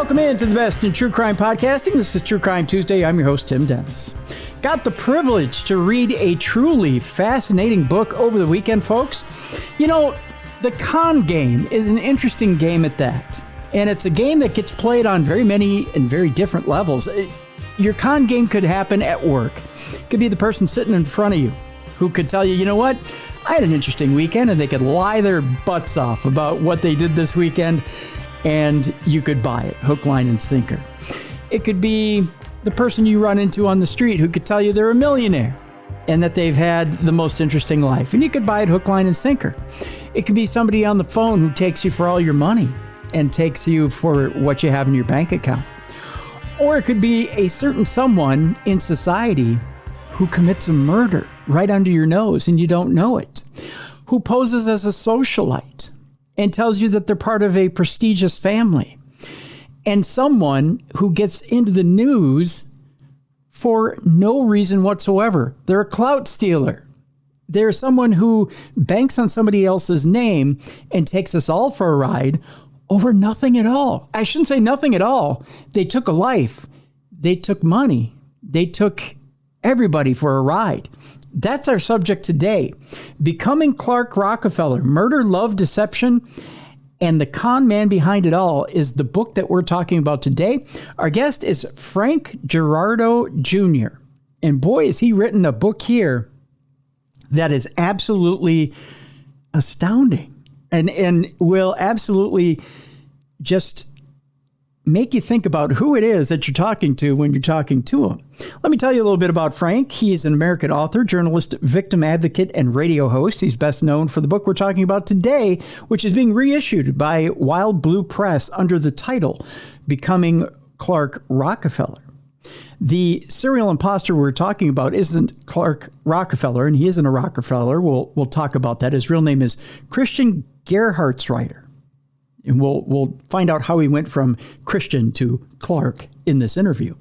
Welcome in to the best in true crime podcasting. This is True Crime Tuesday. I'm your host, Tim Dennis. Got the privilege to read a truly fascinating book over the weekend, folks. You know, the con game is an interesting game at that. And it's a game that gets played on very many and very different levels. Your con game could happen at work. It could be the person sitting in front of you who could tell you, you know what? I had an interesting weekend, and they could lie their butts off about what they did this weekend, and you could buy it, hook, line, and sinker. It could be the person you run into on the street who could tell you they're a millionaire and that they've had the most interesting life, and you could buy it, hook, line, and sinker. It could be somebody on the phone who takes you for all your money and takes you for what you have in your bank account. Or it could be a certain someone in society who commits a murder right under your nose and you don't know it, who poses as a socialite and tells you that they're part of a prestigious family, and someone who gets into the news for no reason whatsoever. They're a clout stealer. They're someone who banks on somebody else's name and takes us all for a ride over nothing at all. I shouldn't say nothing at all. They took a life. They took money. They took everybody for a ride. That's our subject today. Becoming Clark Rockefeller, Murder, Love, Deception, and the Con Man Behind It All is the book that we're talking about today. Our guest is Frank Girardot Jr. And boy, has he written a book here that is absolutely astounding and will absolutely just make you think about who it is that you're talking to when you're talking to him. Let me tell you a little bit about Frank. He is an American author, journalist, victim advocate, and radio host. He's best known for the book we're talking about today, which is being reissued by Wild Blue Press under the title Becoming Clark Rockefeller. The serial imposter we're talking about isn't Clark Rockefeller, and he isn't a Rockefeller. We'll talk about that. His real name is Christian Gerhartsreiter. And we'll find out how he went from Christian to Clark in this interview.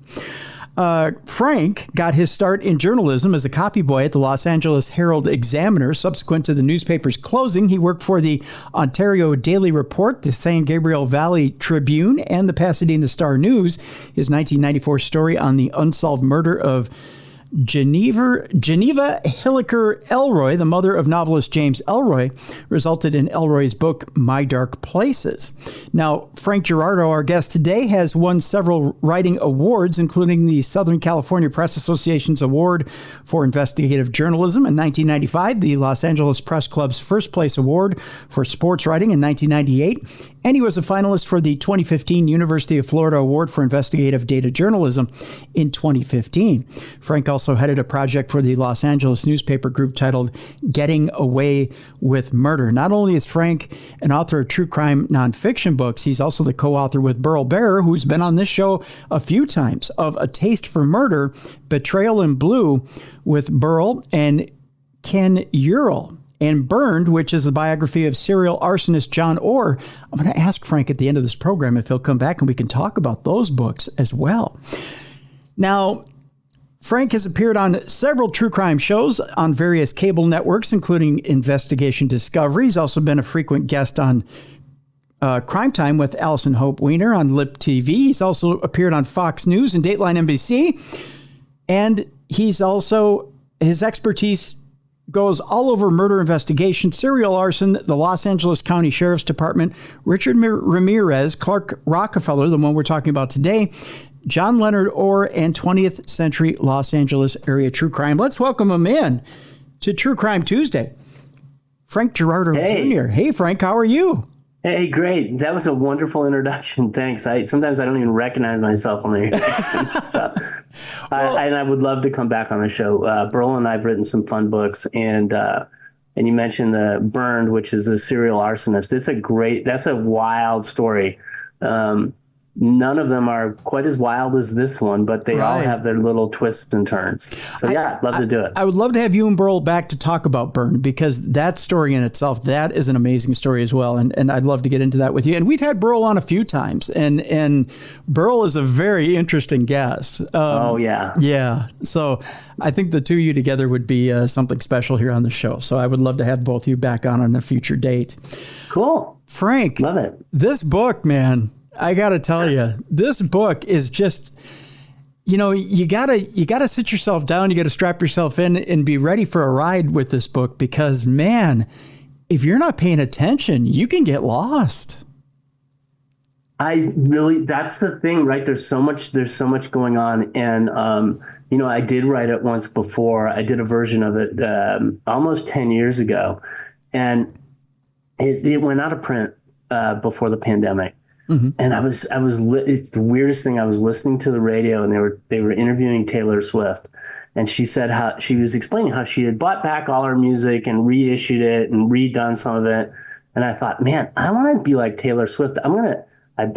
Frank got his start in journalism as a copy boy at the Los Angeles Herald-Examiner. Subsequent to the newspaper's closing, he worked for the Ontario Daily Report, the San Gabriel Valley Tribune, and the Pasadena Star-News. His 1994 story on the unsolved murder of Geneva Hilliker Elroy, the mother of novelist James Elroy, resulted in Elroy's book, My Dark Places. Now, Frank Girardot, our guest today, has won several writing awards, including the Southern California Press Association's Award for Investigative Journalism in 1995, the Los Angeles Press Club's First Place Award for Sports Writing in 1998, and he was a finalist for the 2015 University of Florida Award for Investigative Data Journalism in 2015. Frank also headed a project for the Los Angeles newspaper group titled Getting Away with Murder. Not only is Frank an author of true crime nonfiction books, he's also the co-author with Burl Barer, who's been on this show a few times, of A Taste for Murder, Betrayal in Blue with Burl and Ken Ural, and Burned, which is the biography of serial arsonist John Orr. I'm going to ask Frank at the end of this program if he'll come back and we can talk about those books as well. Now, Frank has appeared on several true crime shows on various cable networks, including Investigation Discovery. He's also been a frequent guest on Crime Time with Allison Hope Weiner on Lip TV. He's also appeared on Fox News and Dateline NBC. And he's also, his expertise goes all over murder investigation, serial arson, the Los Angeles County Sheriff's Department, Richard Ramirez, Clark Rockefeller, the one we're talking about today, John Leonard Orr, and 20th century Los Angeles area true crime. Let's welcome him in to True Crime Tuesday. Frank Girardot Jr. Hey, Frank, how are you? Hey, great. That was a wonderful introduction. Thanks. Sometimes I don't even recognize myself on the stuff. And I would love to come back on the show. Burl and I have written some fun books, and you mentioned the Burned, which is a serial arsonist. That's a wild story. None of them are quite as wild as this one, but they all have their little twists and turns. So I'd love to do it. I would love to have you and Burl back to talk about Burned, because that story in itself, that is an amazing story as well. And I'd love to get into that with you. And we've had Burl on a few times, and Burl is a very interesting guest. Yeah. So I think the two of you together would be something special here on the show. So I would love to have both of you back on a future date. Cool. Frank, love it. This book, man, I got to tell you, this book is just, you gotta sit yourself down. You got to strap yourself in and be ready for a ride with this book because, man, if you're not paying attention, you can get lost. That's the thing, right? There's so much going on. And, I did write it once before. I did a version of it almost 10 years ago. And it went out of print before the pandemic. Mm-hmm. And it's the weirdest thing. I was listening to the radio and they were interviewing Taylor Swift. And she said how she was explaining how she had bought back all her music and reissued it and redone some of it. And I thought, man, I want to be like Taylor Swift.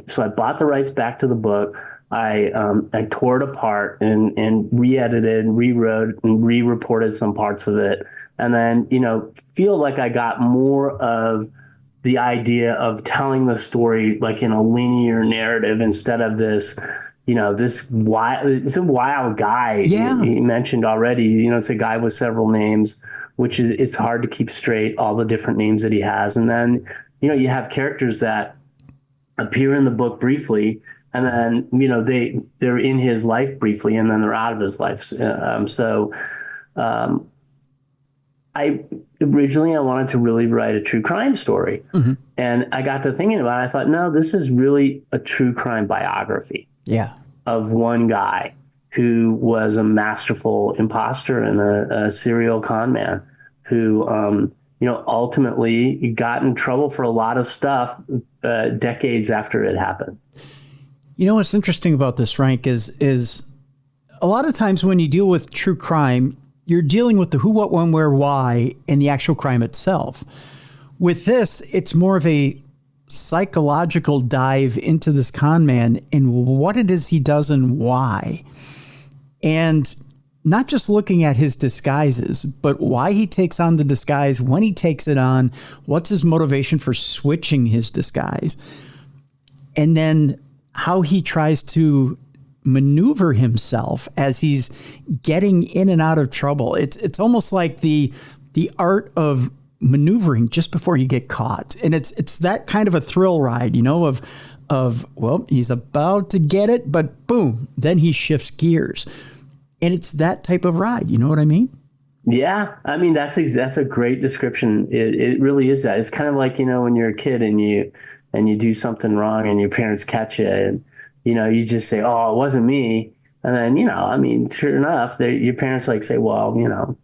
So I bought the rights back to the book. I tore it apart and re-edited, rewrote, and re-reported some parts of it. And then, feel like I got more of the idea of telling the story like in a linear narrative instead of this, it's a wild guy. Yeah. He mentioned already, it's a guy with several names, which it's hard to keep straight, all the different names that he has. And then, you have characters that appear in the book briefly, and then, they're in his life briefly, and then they're out of his life. I wanted to really write a true crime story. Mm-hmm. And I got to thinking about it. I thought, no, this is really a true crime biography. Yeah. Of one guy who was a masterful imposter and a serial con man who, ultimately got in trouble for a lot of stuff decades after it happened. What's interesting about this, Frank, is a lot of times when you deal with true crime, you're dealing with the who, what, when, where, why, and the actual crime itself. With this, it's more of a psychological dive into this con man and what it is he does and why. And not just looking at his disguises, but why he takes on the disguise, when he takes it on, what's his motivation for switching his disguise, and then how he tries to maneuver himself as he's getting in and out of trouble. It's almost like the art of maneuvering just before you get caught. And it's that kind of a thrill ride, of well, he's about to get it, but boom, then he shifts gears. And it's that type of ride. You know what I mean? Yeah. I mean, that's a great description. It really is that. It's kind of like, when you're a kid and you do something wrong and your parents catch you and, you just say, oh, it wasn't me. And then, sure enough, your parents say, well,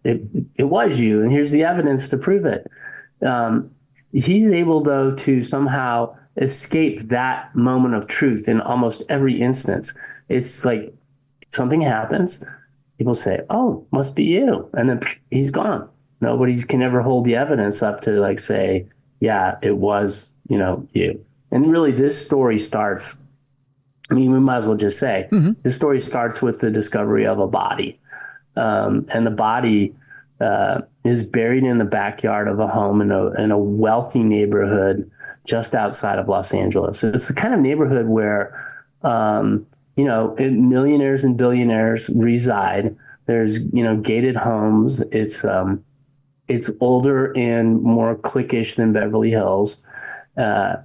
it was you. And here's the evidence to prove it. He's able, though, to somehow escape that moment of truth in almost every instance. It's like something happens. People say, oh, must be you. And then he's gone. Nobody can ever hold the evidence up to say, yeah, it was, you. And really, this story starts. We might as well just say, The story starts with the discovery of a body. And the body is buried in the backyard of a home in a wealthy neighborhood just outside of Los Angeles. So it's the kind of neighborhood where, millionaires and billionaires reside. There's, gated homes. It's older and more cliquish than Beverly Hills. I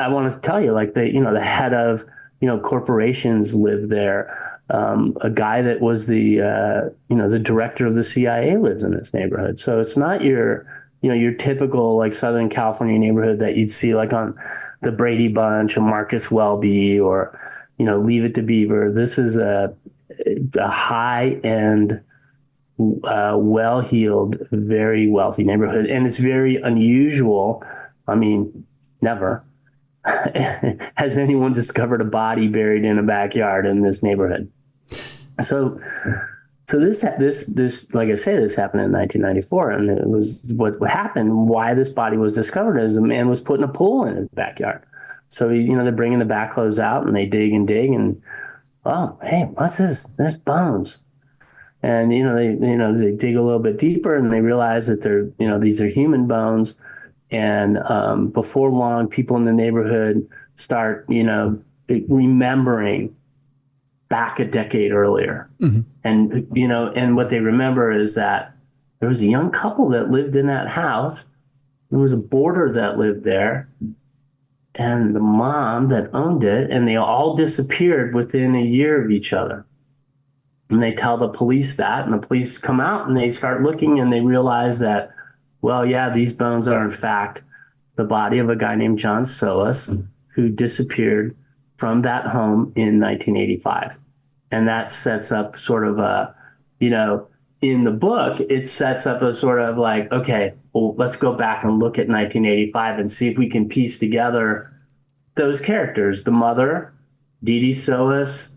want to tell you, the head of, corporations live there. A guy that was the director of the CIA lives in this neighborhood. So it's not your typical Southern California neighborhood that you'd see on the Brady Bunch or Marcus Welby or, Leave It to Beaver. This is a high-end, well-heeled, very wealthy neighborhood. And it's very unusual. Never has anyone discovered a body buried in a backyard in this neighborhood. So this, like I say, this happened in 1994, and it was what happened. Why this body was discovered is a man was put in a pool in his backyard. So they're bringing the backhoes out and they dig, and oh, hey, what's this? There's bones. And they dig a little bit deeper and they realize that these are human bones. And before long, people in the neighborhood start, remembering back a decade earlier. Mm-hmm. And what they remember is that there was a young couple that lived in that house. There was a boarder that lived there. and the mom that owned it, and they all disappeared within a year of each other. And they tell the police that, and the police come out and they start looking and they realize that, well, yeah, these bones are in fact the body of a guy named John Solis who disappeared from that home in 1985. And that sets up sort of a, in the book, it sets up a sort of like, okay, well, let's go back and look at 1985 and see if we can piece together those characters, the mother, Dee Dee Solis,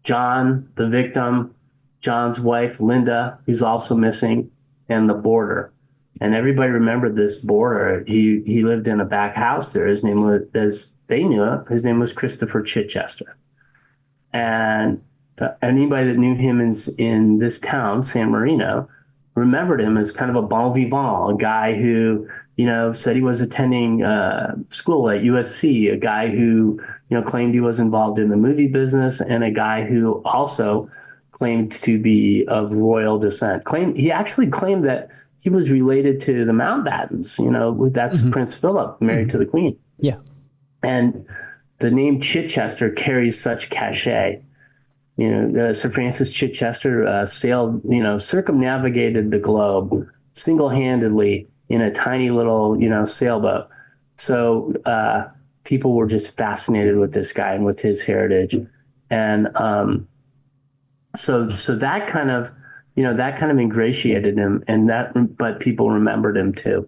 John, the victim, John's wife, Linda, who's also missing, and the boarder. And everybody remembered this boarder. He lived in a back house there. His name was, as they knew it, his name was Christopher Chichester. And anybody that knew him in this town, San Marino, remembered him as kind of a bon vivant, a guy who, said he was attending school at USC, a guy who, claimed he was involved in the movie business, and a guy who also claimed to be of royal descent. He actually claimed that he was related to the Mountbattens. That's Prince Philip, married to the Queen. Yeah. And the name Chichester carries such cachet. Sir Francis Chichester sailed, circumnavigated the globe single-handedly in a tiny little, sailboat. So people were just fascinated with this guy and with his heritage. And so that kind of, ingratiated him, but people remembered him too.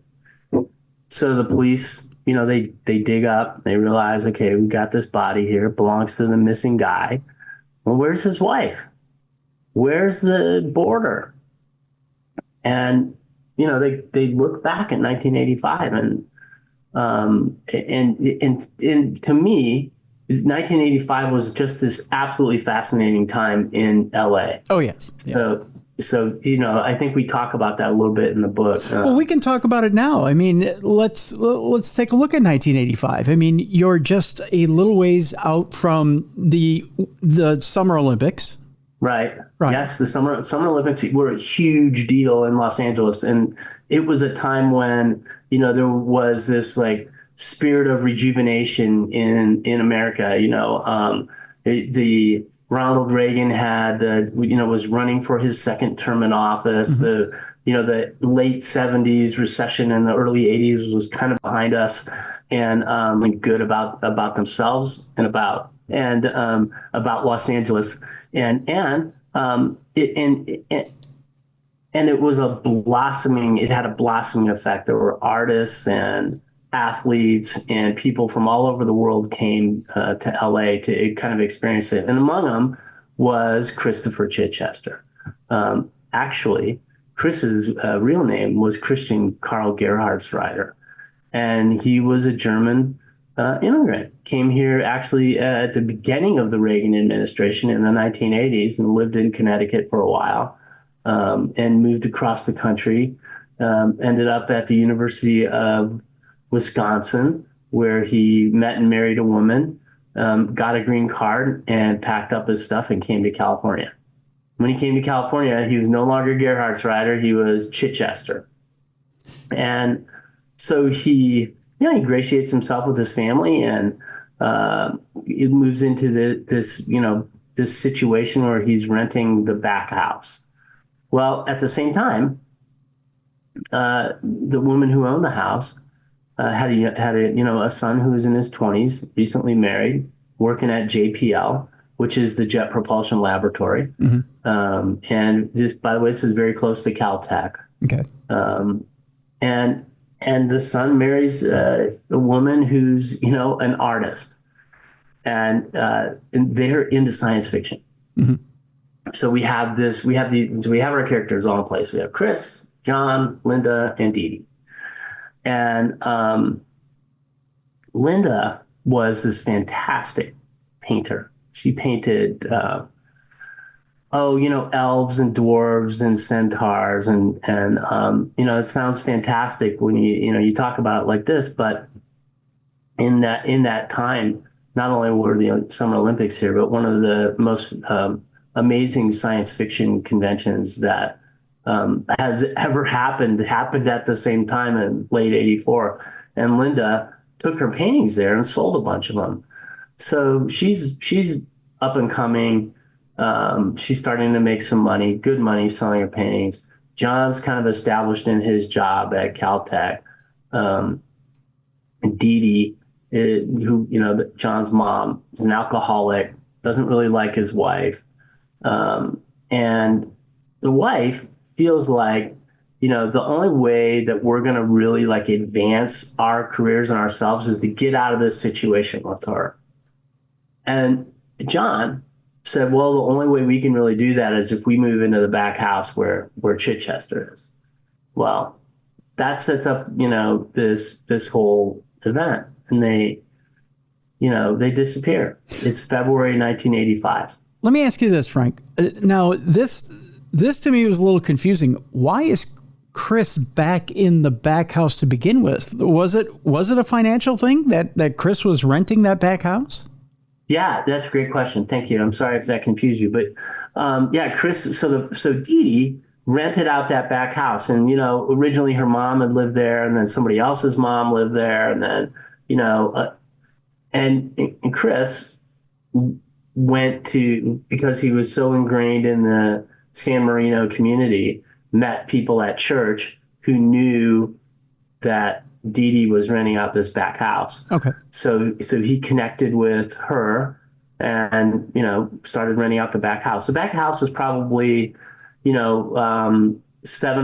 So the police, they dig up, they realize, okay, we got this body here, it belongs to the missing guy. Well, where's his wife? Where's the boarder? And, they look back at 1985 and to me, 1985 was just this absolutely fascinating time in LA. Oh, yes. Yeah. So I think we talk about that a little bit in the book. Well, we can talk about it now. I mean, let's take a look at 1985. I mean, you're just a little ways out from the Summer Olympics. Right. Yes, the Summer Olympics were a huge deal in Los Angeles, and it was a time when there was this like spirit of rejuvenation in America. The Ronald Reagan had, was running for his second term in office. Mm-hmm. The late 70s recession and the early 80s was kind of behind us, and good about themselves and about Los Angeles, and it was a blossoming. It had a blossoming effect. There were artists and athletes and people from all over the world came to LA to kind of experience it. And among them was Christopher Chichester. Actually, Chris's real name was Christian Karl Gerhardsreiter. And he was a German immigrant, came here actually at the beginning of the Reagan administration in the 1980s and lived in Connecticut for a while and moved across the country, ended up at the University of Wisconsin, where he met and married a woman, got a green card, and packed up his stuff and came to California. When he came to California, he was no longer Gerhardsreiter, he was Chichester. And so he ingratiates himself with his family, and he moves into this situation where he's renting the back house. Well, at the same time, the woman who owned the house had a son who was in his 20s, recently married, working at JPL, which is the Jet Propulsion Laboratory. Mm-hmm. And just, by the way, this is very close to Caltech. Okay. And the son marries a woman who's, an artist, and they're into science fiction. Mm-hmm. So we have our characters all in place. We have Chris, John, Linda, and Dee Dee. And Linda was this fantastic painter. She painted, elves and dwarves and centaurs, and it sounds fantastic when you talk about it like this. But in that time, not only were the Summer Olympics here, but one of the most amazing science fiction conventions that has ever happened at the same time in late '84. And Linda took her paintings there and sold a bunch of them. So she's up and coming. She's starting to make some money, good money, selling her paintings. John's kind of established in his job at Caltech. And Dee Dee, who, John's mom, is an alcoholic, doesn't really like his wife. And the wife feels like, the only way that we're going to really like advance our careers and ourselves is to get out of this situation with her. And John said, well, the only way we can really do that is if we move into the back house where Chichester is. Well, that sets up, this whole event, and they disappear. It's February 1985. Let me ask you this, Frank. Now, this to me was a little confusing. Why is Chris back in the back house to begin with? Was it a financial thing that Chris was renting that back house? Yeah, that's a great question. Thank you. I'm sorry if that confused you, but Chris. So Dee Dee rented out that back house, and originally her mom had lived there, and then somebody else's mom lived there, and then and Chris went to, because he was so ingrained in the San Marino community, met people at church who knew that Dee Dee was renting out this back house. Okay. So he connected with her and, started renting out the back house. The back house was probably, 700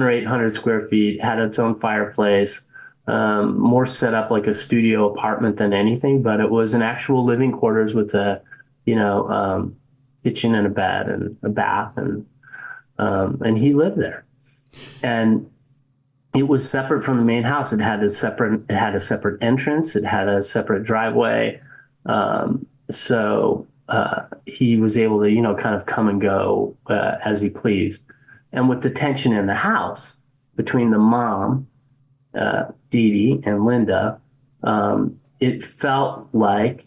or 800 square feet, had its own fireplace, more set up like a studio apartment than anything, but it was an actual living quarters with a, kitchen and a bed and a bath, and he lived there. And it was separate from the main house. It had a separate entrance. It had a separate driveway. So he was able to, kind of come and go as he pleased. And with the tension in the house between the mom, Dee Dee, and Linda, it felt like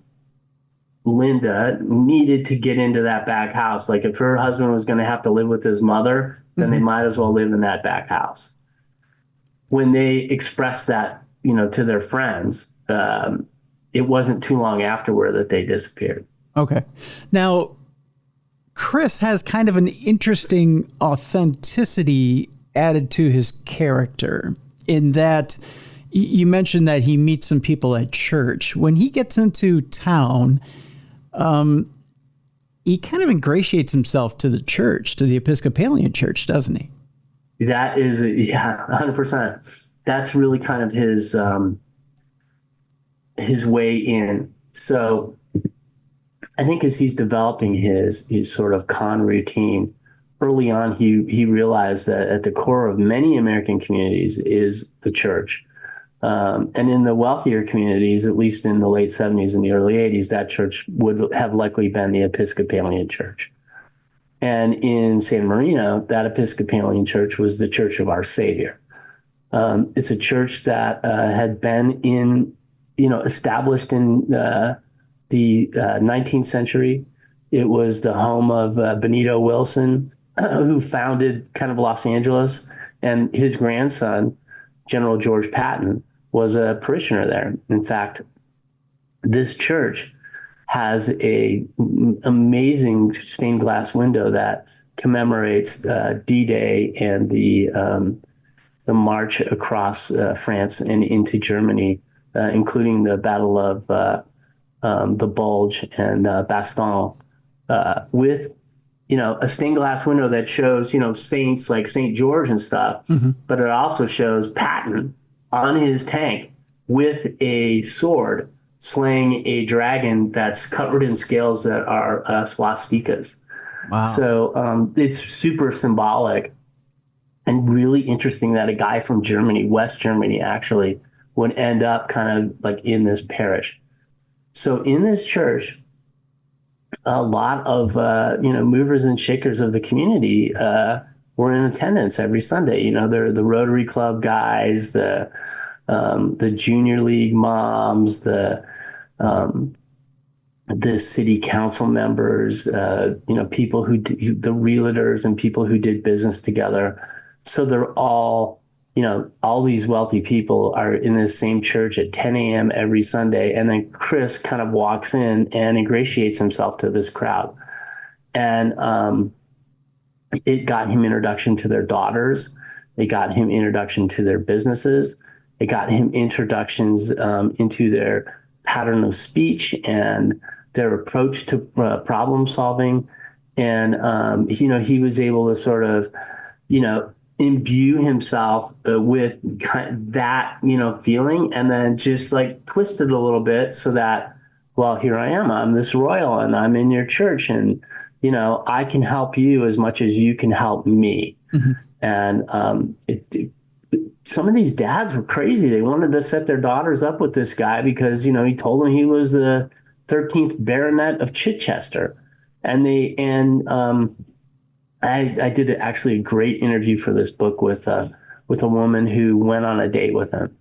Linda needed to get into that back house. Like if her husband was going to have to live with his mother, then they might as well live in that back house. When they expressed that, to their friends, it wasn't too long afterward that they disappeared. Okay. Now, Chris has kind of an interesting authenticity added to his character in that you mentioned that he meets some people at church. When he gets into town, he kind of ingratiates himself to the church, to the Episcopalian church, doesn't he? That is, 100%. That's really kind of his way in. So I think as he's developing his sort of con routine, early on, he realized that at the core of many American communities is the church. And in the wealthier communities, at least in the late 70s and the early 80s, that church would have likely been the Episcopalian church. And in San Marino, that Episcopalian church was the Church of Our Savior. It's a church that had been established in the 19th century. It was the home of Benito Wilson, who founded kind of Los Angeles, and his grandson, General George Patton, was a parishioner there. In fact, this church has a amazing stained glass window that commemorates D-Day and the march across France and into Germany, including the Battle of the Bulge and Bastogne, with a stained glass window that shows saints like St. George and stuff, but it also shows Patton on his tank with a sword slaying a dragon that's covered in scales that are swastikas. Wow. So it's super symbolic and really interesting that a guy from Germany, West Germany actually, would end up kind of like in this parish. So in this church, a lot of movers and shakers of the community were in attendance every Sunday. They're the Rotary Club guys, the junior league moms, the city council members, people who the realtors and people who did business together. So they're all all these wealthy people are in this same church at 10 a.m. every Sunday. And then Chris kind of walks in and ingratiates himself to this crowd. And it got him introduction to their daughters. It got him introduction to their businesses. It got him introductions into their pattern of speech and their approach to problem solving. And, he was able to sort of, imbue himself with that, feeling, and then just like twist it a little bit so that, well, here I am, I'm this royal and I'm in your church, and, I can help you as much as you can help me. Mm-hmm. And some of these dads were crazy. They wanted to set their daughters up with this guy because, he told them he was the 13th Baronet of Chichester. And I did actually a great interview for this book with a woman who went on a date with him.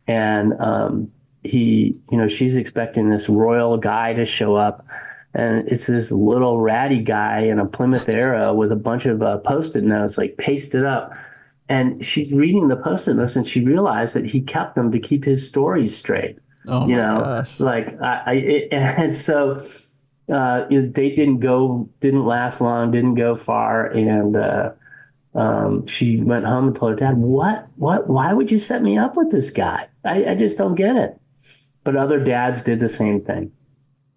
And she's expecting this royal guy to show up. And it's this little ratty guy in a Plymouth Arrow with a bunch of Post-it notes, like pasted up. And she's reading the Post-it notes, and she realized that he kept them to keep his stories straight. Oh my gosh. And so they didn't last long, didn't go far. And she went home and told her dad, why would you set me up with this guy? I just don't get it. But other dads did the same thing.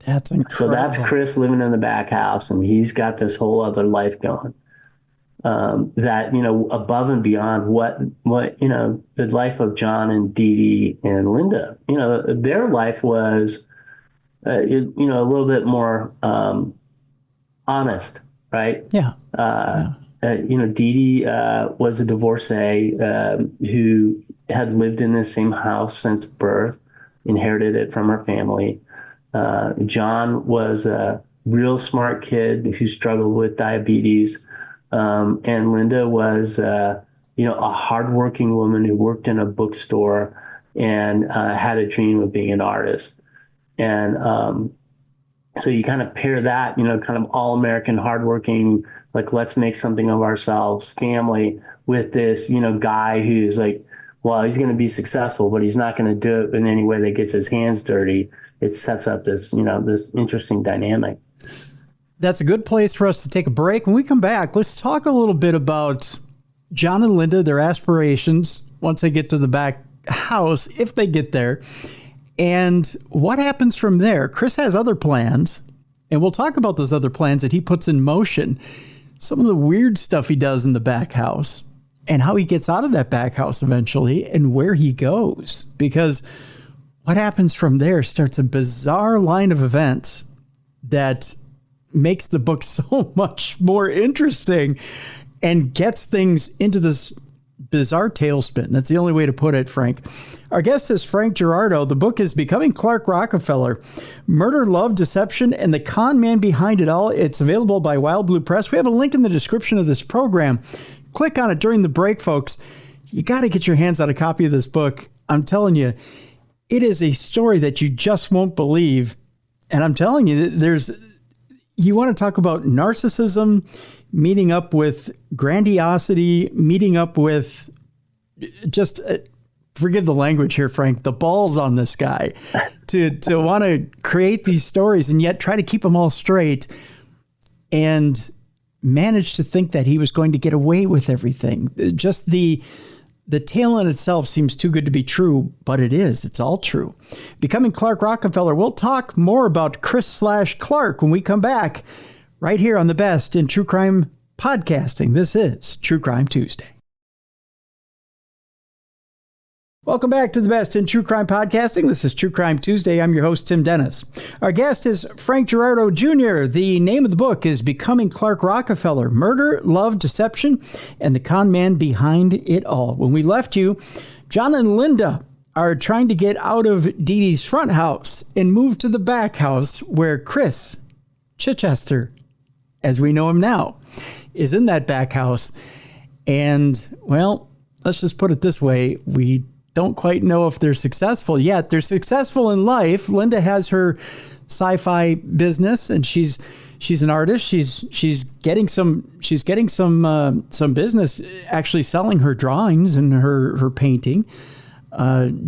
That's incredible. So that's Chris living in the back house, and he's got this whole other life going. That, above and beyond what the life of John and Dee Dee and Linda, their life was, a little bit more honest, right? Yeah. Dee Dee was a divorcee who had lived in the same house since birth, inherited it from her family. John was a real smart kid who struggled with diabetes. And Linda was, a hardworking woman who worked in a bookstore and had a dream of being an artist. And so you kind of pair that, kind of all-American, hardworking, like, let's make something of ourselves family with this, guy who's like, well, he's going to be successful, but he's not going to do it in any way that gets his hands dirty. It sets up this, this interesting dynamic. That's a good place for us to take a break. When we come back, let's talk a little bit about John and Linda, their aspirations once they get to the back house, if they get there, and what happens from there. Chris has other plans, and we'll talk about those other plans that he puts in motion, some of the weird stuff he does in the back house, and how he gets out of that back house eventually, and where he goes. Because what happens from there starts a bizarre line of events that makes the book so much more interesting and gets things into this bizarre tailspin. That's the only way to put it, Frank. Our guest is Frank Girardot. The book is Becoming Clark Rockefeller, Murder, Love, Deception, and the Con Man Behind It All. It's available by Wild Blue Press. We have a link in the description of this program. Click on it during the break, folks. You got to get your hands on a copy of this book. I'm telling you, it is a story that you just won't believe. And I'm telling you, you want to talk about narcissism, meeting up with grandiosity, meeting up with just, forgive the language here, Frank, the balls on this guy to want to create these stories and yet try to keep them all straight and manage to think that he was going to get away with everything. Just the tale in itself seems too good to be true, but it is. It's all true. Becoming Clark Rockefeller. We'll talk more about Chris/Clark when we come back right here on the best in true crime podcasting. This is True Crime Tuesday. Welcome back to the best in true crime podcasting. This is True Crime Tuesday. I'm your host, Tim Dennis. Our guest is Frank Girardot Jr. The name of the book is Becoming Clark Rockefeller, Murder, Love, Deception, and the Con Man Behind It All. When we left you, John and Linda are trying to get out of Dee Dee's front house and move to the back house where Chris Chichester, as we know him now, is in that back house. And, well, let's just put it this way. We don't quite know if they're successful yet. They're successful in life. Linda has her sci-fi business, and she's an artist. She's getting some business actually selling her drawings and her painting.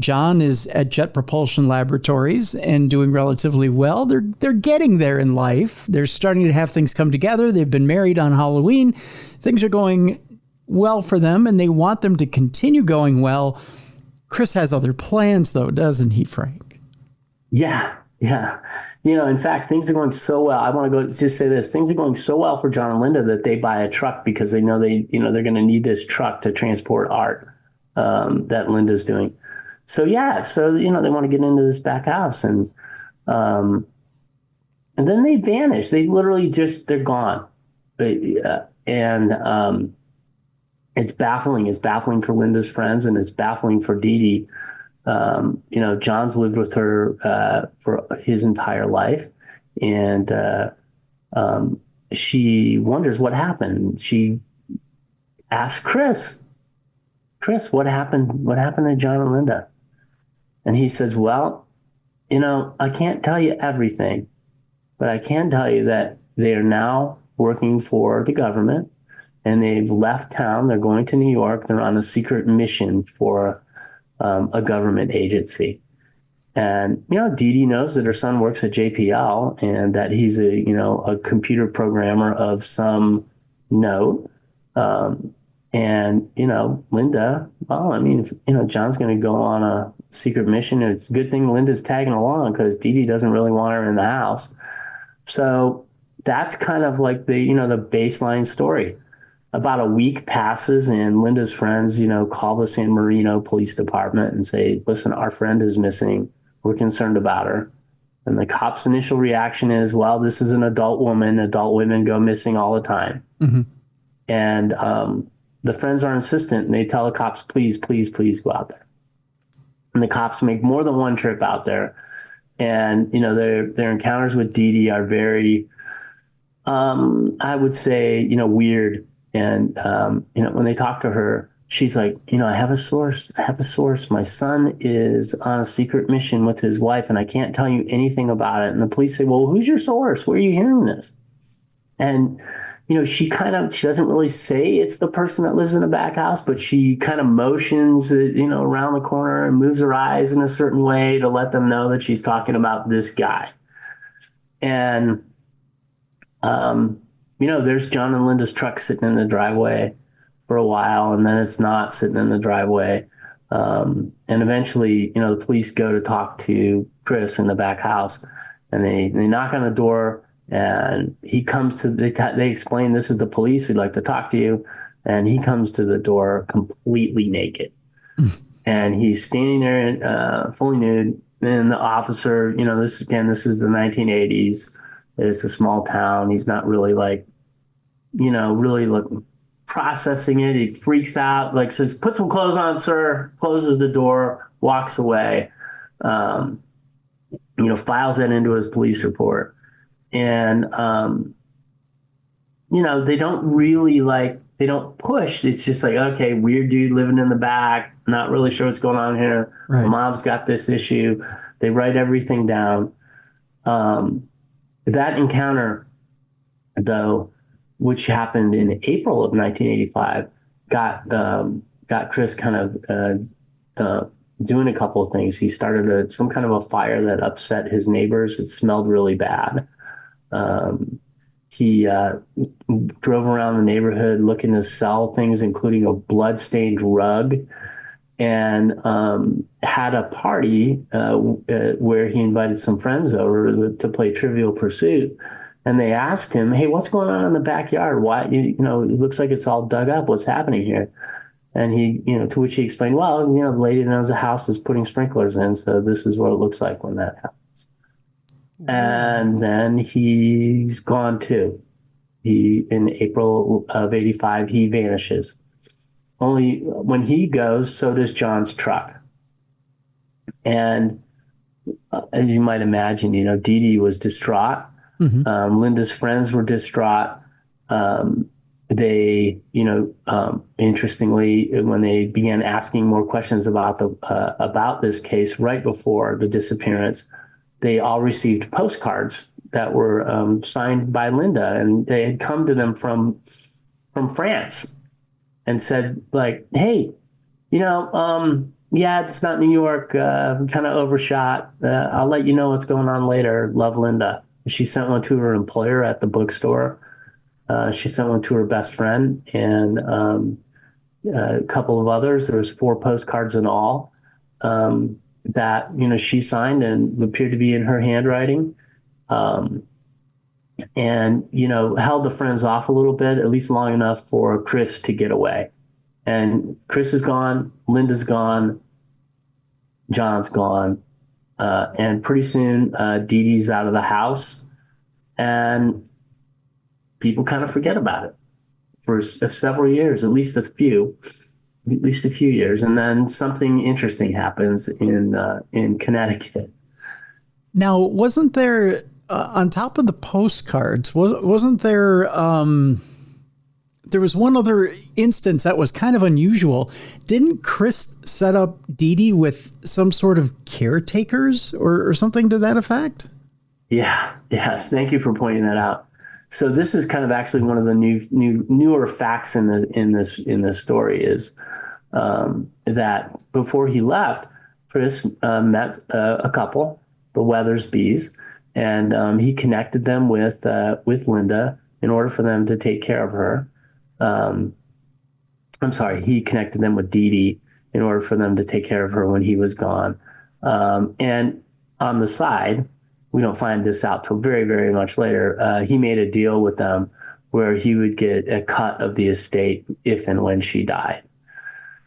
John is at Jet Propulsion Laboratories and doing relatively well. They're getting there in life. They're starting to have things come together. They've been married on Halloween. Things are going well for them, and they want them to continue going well. Chris has other plans, though, doesn't he, Frank? Yeah. In fact, things are going so well. I want to just say this. Things are going so well for John and Linda that they buy a truck because they know they're going to need this truck to transport art that Linda's doing. So they want to get into this back house, and then they vanish. They literally they're gone. It's baffling. It's baffling for Linda's friends, and it's baffling for Dee Dee. John's lived with her for his entire life, and she wonders what happened. She asks Chris, what happened? What happened to John and Linda? And he says, well, I can't tell you everything, but I can tell you that they are now working for the government, and they've left town. They're going to New York. They're on a secret mission for a government agency. And, Dee Dee knows that her son works at JPL and that he's a computer programmer of some note. Linda, John's going to go on a secret mission. It's a good thing Linda's tagging along because Dee Dee doesn't really want her in the house. So that's kind of like the baseline story. About a week passes and Linda's friends, call the San Marino Police Department and say, listen, our friend is missing. We're concerned about her. And the cops' initial reaction is, well, this is an adult woman. Adult women go missing all the time. Mm-hmm. And the friends are insistent, and they tell the cops, please, please, please go out there. And the cops make more than one trip out there. And, their encounters with Dee Dee are very, I would say, weird. And, when they talk to her, she's like, I have a source. My son is on a secret mission with his wife, and I can't tell you anything about it. And the police say, well, who's your source? Where are you hearing this? And, she doesn't really say it's the person that lives in the back house, but she kind of motions, around the corner and moves her eyes in a certain way to let them know that she's talking about this guy. And, there's John and Linda's truck sitting in the driveway for a while, and then it's not sitting in the driveway. And eventually, the police go to talk to Chris in the back house, and they knock on the door, and he comes to, they explain, this is the police, we'd like to talk to you. And he comes to the door completely naked. And he's standing there fully nude. And the officer, this is the 1980s. It's a small town. He's not really processing it. He freaks out, says, put some clothes on, sir, closes the door, walks away, files that into his police report. And, they don't really they don't push. It's just okay, weird dude living in the back, not really sure what's going on here. Right. The mom's got this issue. They write everything down. That encounter, though, which happened in April of 1985, got Chris kind of doing a couple of things. He started some kind of a fire that upset his neighbors. It smelled really bad. He drove around the neighborhood looking to sell things, including a blood-stained rug, and had a party where he invited some friends over to play Trivial Pursuit. And they asked him, hey, what's going on in the backyard? Why, it looks like it's all dug up. What's happening here? And he, to which he explained, well, the lady that owns the house is putting sprinklers in, so this is what it looks like when that happens. And then he's gone too. In April of 85, he vanishes. Only when he goes, so does John's truck. And as you might imagine, Dee Dee was distraught. Mm-hmm. Linda's friends were distraught. they, interestingly, when they began asking more questions about this case right before the disappearance, they all received postcards that were signed by Linda, and they had come to them from France and said, like, hey, yeah, it's not New York, kind of overshot. I'll let you know what's going on later. Love, Linda. She sent one to her employer at the bookstore. She sent one to her best friend and a couple of others. There was 4 postcards in all that she signed and appeared to be in her handwriting. And held the friends off a little bit, at least long enough for Chris to get away. And Chris is gone, Linda's gone, John's gone, and pretty soon Dee Dee's out of the house, and people kind of forget about it for several years, at least a few years, and then something interesting happens in Connecticut. Now, wasn't there on top of the postcards? Wasn't there? There was one other instance that was kind of unusual. Didn't Chris set up Dee Dee with some sort of caretakers or something to that effect? Yeah. Yes. Thank you for pointing that out. So this is kind of actually one of the newer facts in this story is that before he left, Chris met a couple, the Weathersbys, and he connected them with Linda in order for them to take care of her. I'm sorry, he connected them with Dee Dee in order for them to take care of her when he was gone. And on the side, we don't find this out till very, very much later. He made a deal with them where he would get a cut of the estate if and when she died.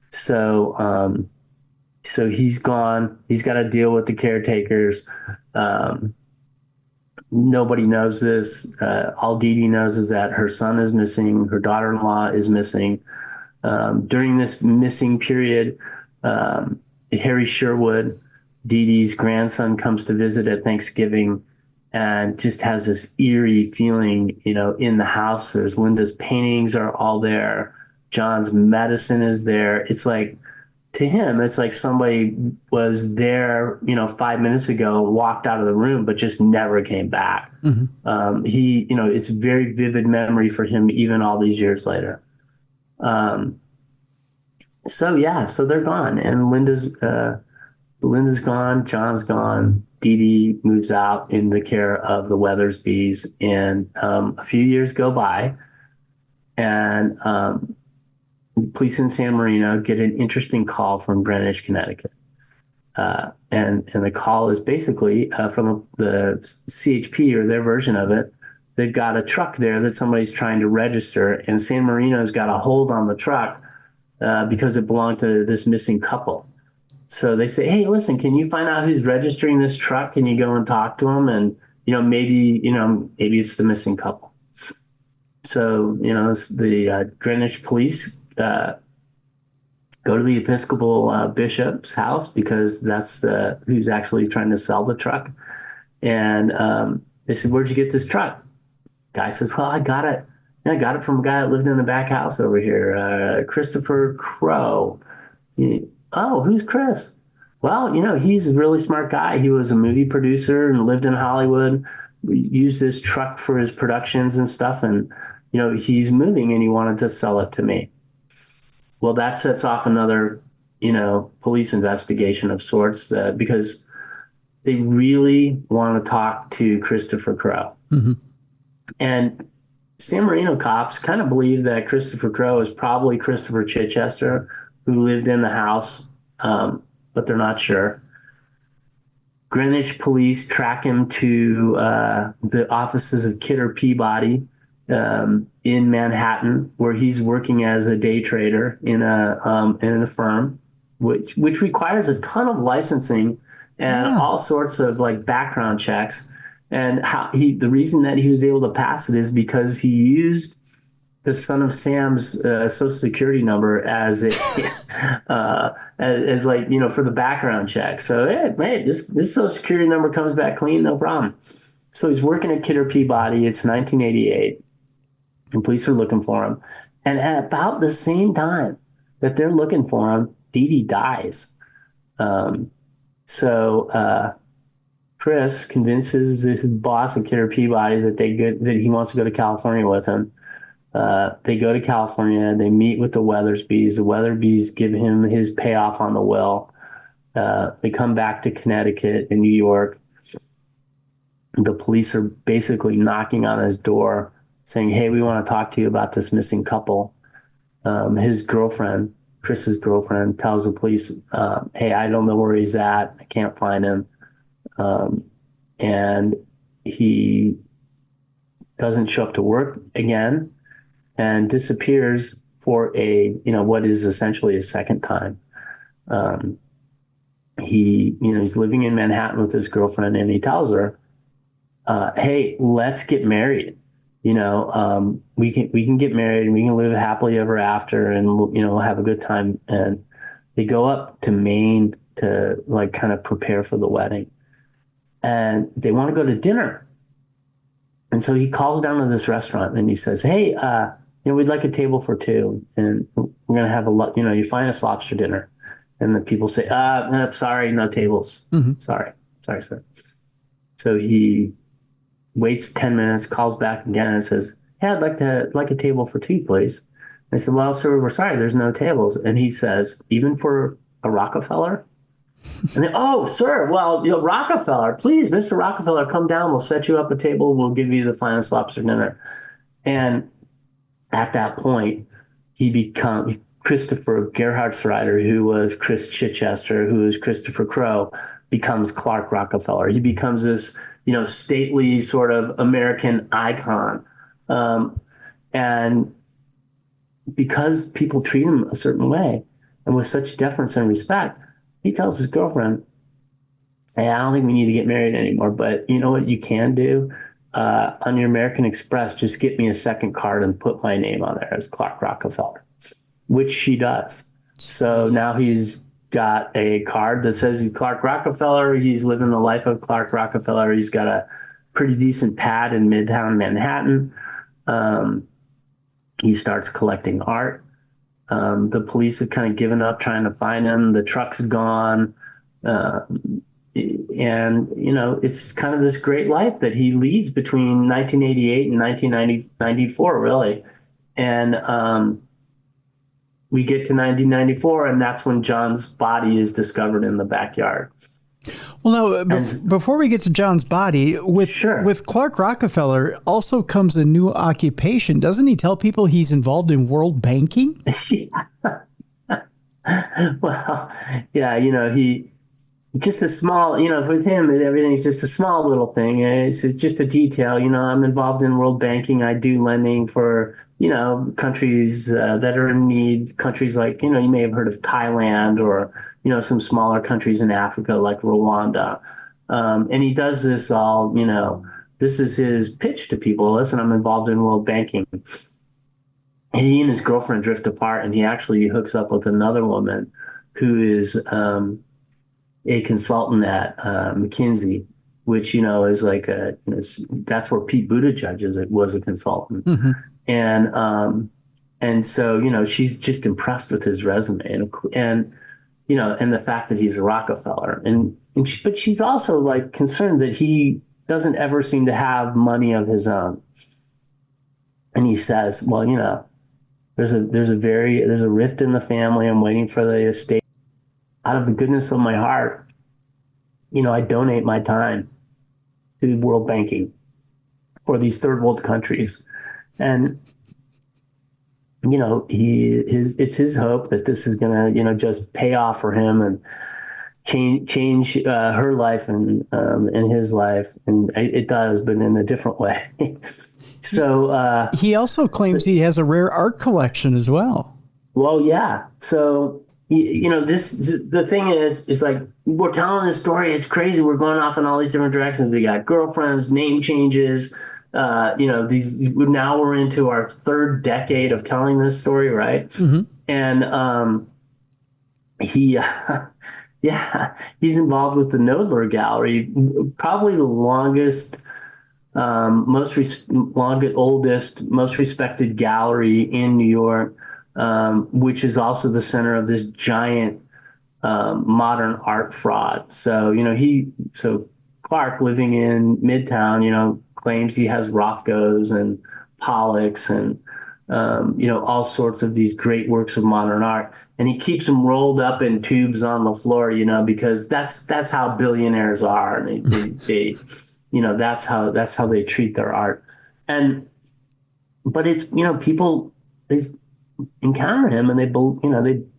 So he's gone. He's got to deal with the caretakers. Nobody knows this. All Dee Dee knows is that her son is missing. Her daughter-in-law is missing. During this missing period, Harry Sherwood, Dee Dee's grandson, comes to visit at Thanksgiving and just has this eerie feeling, in the house. There's Linda's paintings are all there. John's medicine is there. It's like, to him, it's like somebody was there, 5 minutes ago, walked out of the room, but just never came back. Mm-hmm. It's a very vivid memory for him, even all these years later. So they're gone, and Linda's gone, John's gone, Dee Dee moves out in the care of the Weathersbys, and a few years go by, and police in San Marino get an interesting call from Greenwich, Connecticut. And the call is basically from the CHP, or their version of it. They've got a truck there that somebody's trying to register, and San Marino's got a hold on the truck because it belonged to this missing couple. So they say, hey, listen, can you find out who's registering this truck? Can you go and talk to them? And, maybe it's the missing couple. So, the Greenwich police go to the Episcopal bishop's house, because that's who's actually trying to sell the truck. And they said, where'd you get this truck? Guy says, well, I got it. I got it from a guy that lived in the back house over here, Christopher Crowe. Oh, who's Chris? Well, he's a really smart guy. He was a movie producer and lived in Hollywood. We used this truck for his productions and stuff. And, he's moving and he wanted to sell it to me. Well, that sets off another, police investigation of sorts, because they really want to talk to Christopher Crowe. Mm-hmm. And San Marino cops kind of believe that Christopher Crowe is probably Christopher Chichester, who lived in the house, but they're not sure. Greenwich police track him to the offices of Kidder Peabody in Manhattan, where he's working as a day trader in a firm, which requires a ton of licensing and all sorts of like background checks. And the reason that he was able to pass it is because he used the son of Sam's social security number as as like, for the background check. So, hey, this social security number comes back clean, no problem. So he's working at Kidder Peabody. It's 1988. and police are looking for him. And at about the same time that they're looking for him, Dee Dee dies. Um, so Chris convinces his boss and Kidder Peabody that that he wants to go to California with him. They go to California. They meet with the Weathersbys. The Weathersbys give him his payoff on the will. They come back to Connecticut and New York. The police are basically knocking on his door saying, hey, we want to talk to you about this missing couple. His girlfriend, Chris's girlfriend, tells the police, hey, I don't know where he's at. I can't find him. And he doesn't show up to work again and disappears for what is essentially a second time. He's living in Manhattan with his girlfriend, and he tells her, hey, let's get married. We can get married and we can live happily ever after, and we'll have a good time. And they go up to Maine to kind of prepare for the wedding, and they want to go to dinner. And so he calls down to this restaurant and he says, hey, we'd like a table for two, and we're going to have your finest lobster dinner. And the people say, no, sorry, no tables. Mm-hmm. Sorry, sir. So he waits 10 minutes, calls back again and says, hey, I'd like a table for two, please. I said, well, sir, we're sorry, there's no tables. And he says, even for a Rockefeller? And then, oh, sir, well, Rockefeller, please, Mr. Rockefeller, come down. We'll set you up a table. We'll give you the finest lobster dinner. And at that point, he becomes Christopher Gerhardt, who was Chris Chichester, who is Christopher Crowe, becomes Clark Rockefeller. He becomes this, stately sort of American icon. And because people treat him a certain way and with such deference and respect, he tells his girlfriend, hey, I don't think we need to get married anymore, but you know what you can do? On your American Express, just get me a second card and put my name on there as Clark Rockefeller, which she does. So now he's got a card that says he's Clark Rockefeller. He's living the life of Clark Rockefeller. He's got a pretty decent pad in Midtown Manhattan. He starts collecting art. The police have kind of given up trying to find him. The truck's gone. And, it's kind of this great life that he leads between 1988 and 1994, really. And we get to 1994, and that's when John's body is discovered in the backyard. Well, now, before we get to John's body, with Clark Rockefeller also comes a new occupation. Doesn't he tell people he's involved in world banking? Well, yeah, he just a small, with him, everything's just a small little thing. It's just a detail. I'm involved in world banking. I do lending for, countries that are in need, countries like, you may have heard of Thailand or, some smaller countries in Africa like Rwanda. And he does this all, this is his pitch to people. Listen, I'm involved in world banking. And he and his girlfriend drift apart, and he actually hooks up with another woman who is a consultant at McKinsey, which, is like that's where Pete Buttigieg was a consultant. Mm-hmm. And so, she's just impressed with his resume and the fact that he's a Rockefeller. But she's also concerned that he doesn't ever seem to have money of his own. And he says, well, there's a rift in the family. I'm waiting for the estate. Out of the goodness of my heart, I donate my time to world banking for these third world countries. And, it's his hope that this is going to, just pay off for him and change her life and his life. And it does, but in a different way. So he also claims he has a rare art collection as well. Well, yeah. So, the thing is like, we're telling this story. It's crazy. We're going off in all these different directions. We got girlfriends, name changes. Now we're into our third decade of telling this story, right? Mm-hmm. And he's involved with the Knoedler Gallery, probably the longest oldest, most respected gallery in New York, which is also the center of this giant modern art fraud. So, Clark, living in Midtown, claims he has Rothkos and Pollocks and, all sorts of these great works of modern art. And he keeps them rolled up in tubes on the floor, because that's how billionaires are. And they that's how they treat their art. But it's, people, they encounter him and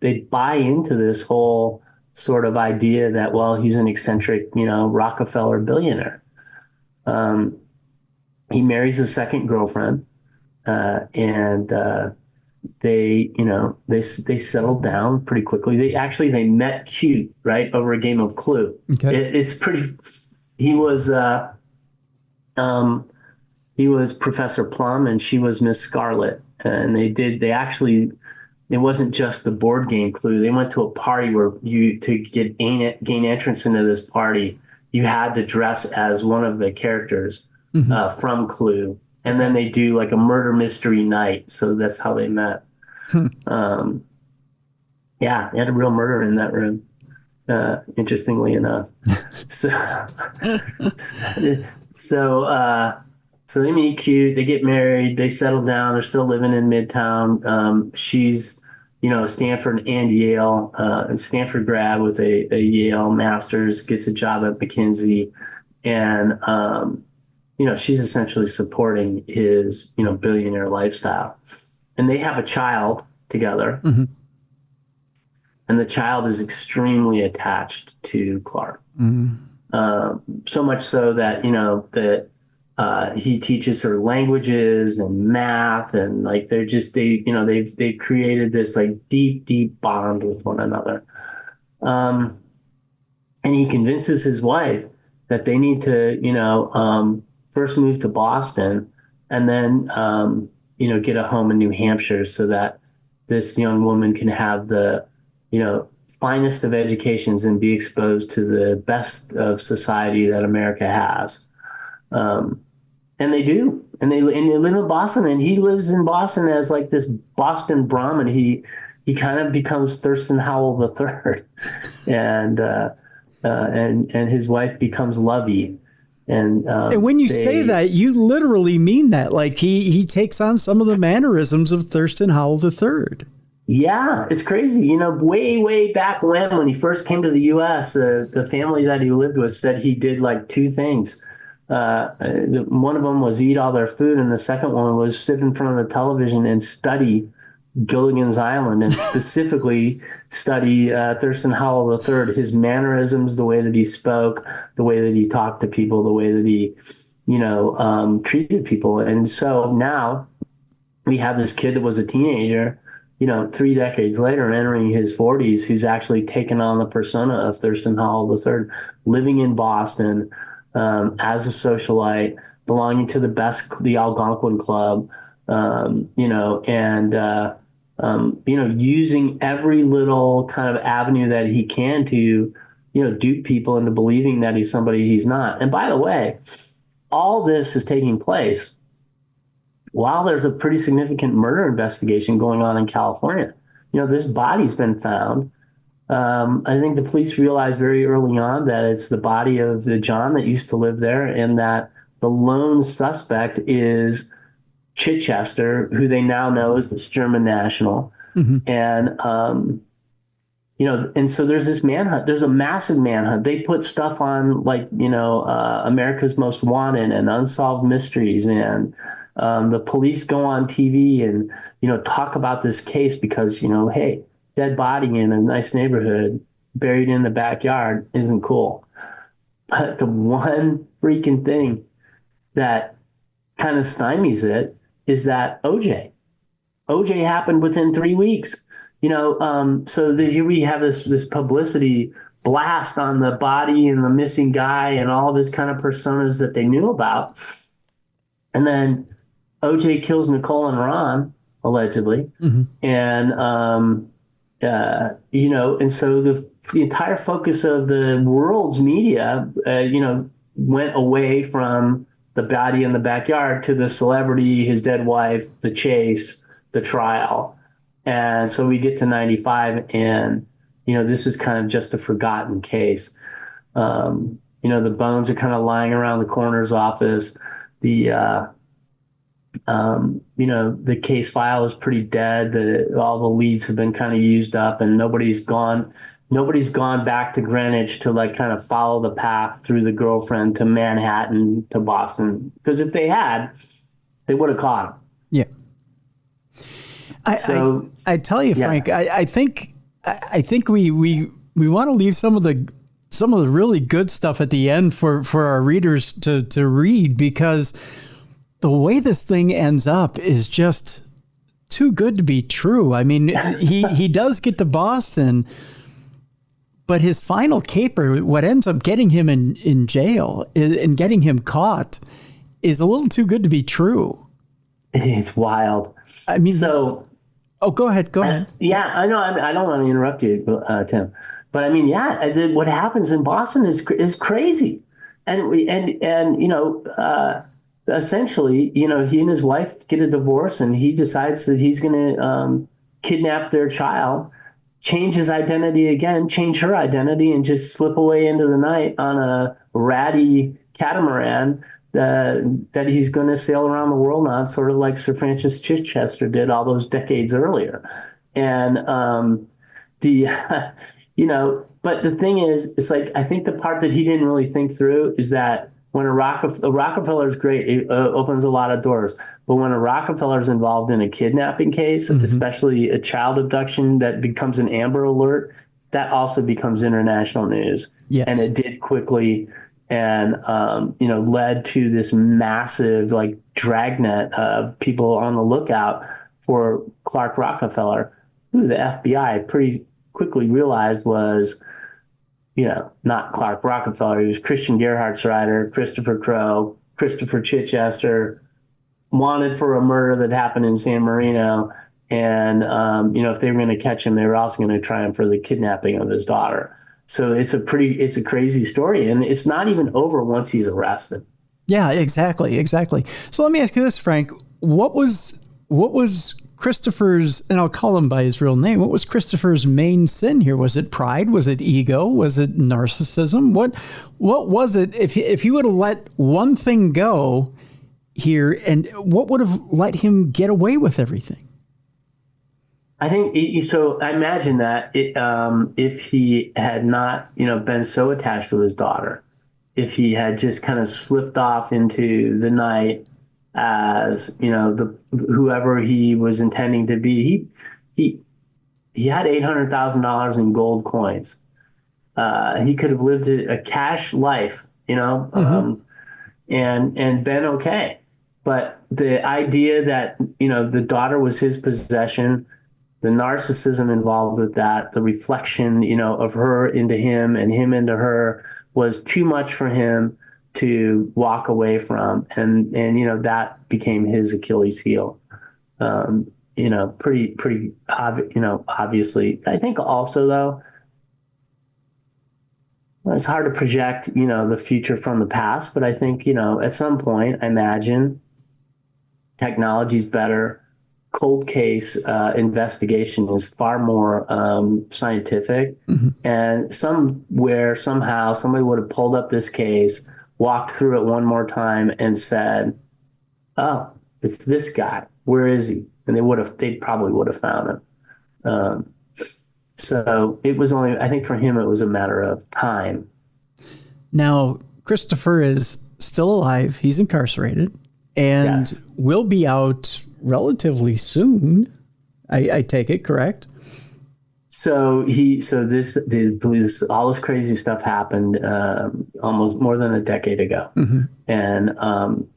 they buy into this whole sort of idea that, well, he's an eccentric, Rockefeller billionaire. He marries a second girlfriend, and they settled down pretty quickly. They met cute, right, over a game of Clue. Okay. It's pretty. He was Professor Plum and she was Miss Scarlet, and it wasn't just the board game Clue. They went to a party where to gain entrance into this party, you had to dress as one of the characters from Clue. And then they do like a murder mystery night. So that's how they met. They had a real murder in that room, interestingly enough. So they meet cute, they get married, they settle down, they're still living in Midtown. She's, Stanford and Yale, Stanford grad with a Yale master's, gets a job at McKinsey. And, she's essentially supporting his, billionaire lifestyle. And they have a child together. Mm-hmm. And the child is extremely attached to Clark. Mm-hmm. So much so that, he teaches her languages and math, and like they've created this like deep bond with one another. And he convinces his wife that they need to, first move to Boston and then, get a home in New Hampshire so that this young woman can have the, finest of educations and be exposed to the best of society that America has. And they do, and they live in Boston, and he lives in Boston as like this Boston Brahmin. He kind of becomes Thurston Howell III, and his wife becomes Lovey. And when you say that, you literally mean that. Like he takes on some of the mannerisms of Thurston Howell III. Yeah, it's crazy. Way back when he first came to the U.S., the family that he lived with said he did like two things. One of them was eat all their food, and the second one was sit in front of the television and study Gilligan's Island, and specifically study Thurston Howell III, his mannerisms, the way that he spoke, the way that he talked to people, the way that he, treated people. And so now we have this kid that was a teenager, 3 decades later, entering his 40s, who's actually taken on the persona of Thurston Howell III, living in Boston, as a socialite, belonging to the Algonquin Club, using every little kind of avenue that he can to, dupe people into believing that he's somebody he's not. And by the way, all this is taking place while there's a pretty significant murder investigation going on in California. This body's been found. I think the police realized very early on that it's the body of the John that used to live there, and that the lone suspect is Chichester, who they now know is this German national. Mm-hmm. And, and so there's this manhunt. There's a massive manhunt. They put stuff on like, America's Most Wanted and Unsolved Mysteries, and the police go on TV and, talk about this case because, hey, dead body in a nice neighborhood buried in the backyard isn't cool. But the one freaking thing that kind of stymies it is that OJ happened within 3 weeks. So here we have this publicity blast on the body and the missing guy and all this kind of personas that they knew about. And then OJ kills Nicole and Ron, allegedly. Mm-hmm. And, and so the entire focus of the world's media, went away from the body in the backyard to the celebrity, his dead wife, the chase, the trial. And so we get to 95, and, this is kind of just a forgotten case. The bones are kind of lying around the coroner's office. The case file is pretty dead. All the leads have been kind of used up, and nobody's gone back to Greenwich to like kind of follow the path through the girlfriend to Manhattan to Boston. Because if they had, they would have caught him. Yeah. I tell you, Frank, I think we want to leave some of the really good stuff at the end for our readers to read, because the way this thing ends up is just too good to be true. I mean, he does get to Boston, but his final caper, what ends up getting him in jail and getting him caught, is a little too good to be true. It's wild. I mean, so. Oh, go ahead. Yeah, I know. I don't want to interrupt you, Tim, but I mean, what happens in Boston is crazy, and essentially, he and his wife get a divorce, and he decides that he's going to kidnap their child, change his identity again, change her identity, and just slip away into the night on a ratty catamaran that he's going to sail around the world on, sort of like Sir Francis Chichester did all those decades earlier. And but the thing is, it's like, I think the part that he didn't really think through is that when a Rockefeller is great, it opens a lot of doors. But when a Rockefeller is involved in a kidnapping case, especially a child abduction that becomes an Amber Alert, that also becomes international news. Yes. And it did quickly. And, led to this massive like dragnet of people on the lookout for Clark Rockefeller, who the FBI pretty quickly realized was, not Clark Rockefeller. He was Christian Gerhardt's writer, Christopher Crowe, Christopher Chichester, wanted for a murder that happened in San Marino. And, if they were going to catch him, they were also going to try him for the kidnapping of his daughter. So it's a crazy story, and it's not even over once he's arrested. Yeah, exactly. So let me ask you this, Frank. What was Christopher's, and I'll call him by his real name, what was Christopher's main sin here? Was it pride? Was it ego? Was it narcissism? What was it? If he would have let one thing go here, and what would have let him get away with everything? I think so. I imagine that if he had not, been so attached to his daughter, if he had just kind of slipped off into the night as whoever he was intending to be, he had $800,000 in gold coins. He could have lived a cash life, and been okay. But the idea that the daughter was his possession, the narcissism involved with that, the reflection, of her into him and him into her, was too much for him to walk away from. And that became his Achilles heel. Pretty obviously. I think also, though, it's hard to project, the future from the past, but I think, at some point, I imagine technology's better. Cold case investigation is far more scientific, and somehow somebody would have pulled up this case, walked through it one more time, and said, "Oh, it's this guy. Where is he?" And they probably would have found him. So it was I think for him, it was a matter of time. Now, Christopher is still alive. He's incarcerated and will be out relatively soon. I take it, correct? So all this crazy stuff happened almost more than a decade ago, and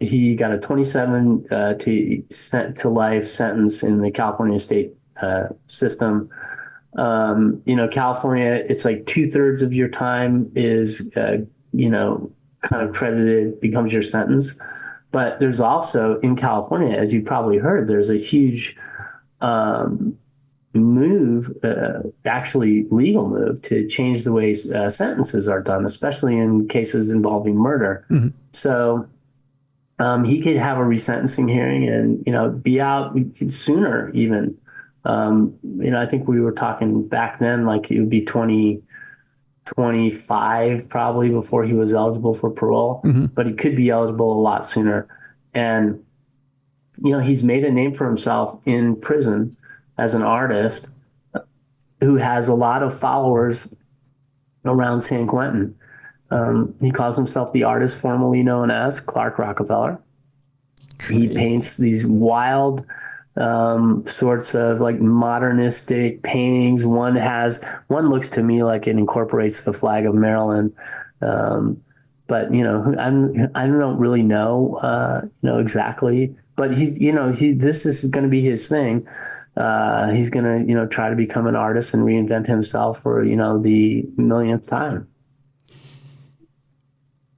he got a 27 to life sentence in the California state system. California, it's like 2/3 of your time is kind of credited, becomes your sentence. But there's also, in California, as you probably heard, there's a huge actually legal move to change the way sentences are done, especially in cases involving murder. So he could have a resentencing hearing and, be out sooner even. I think we were talking back then, like it would be 2025 probably before he was eligible for parole, but he could be eligible a lot sooner. And, he's made a name for himself in prison as an artist who has a lot of followers around San Quentin. He calls himself the artist formerly known as Clark Rockefeller. Crazy. He paints these wild sorts of like modernistic paintings. One looks to me like it incorporates the flag of Maryland. But I don't really know exactly. But this is going to be his thing. He's going to try to become an artist and reinvent himself for the millionth time.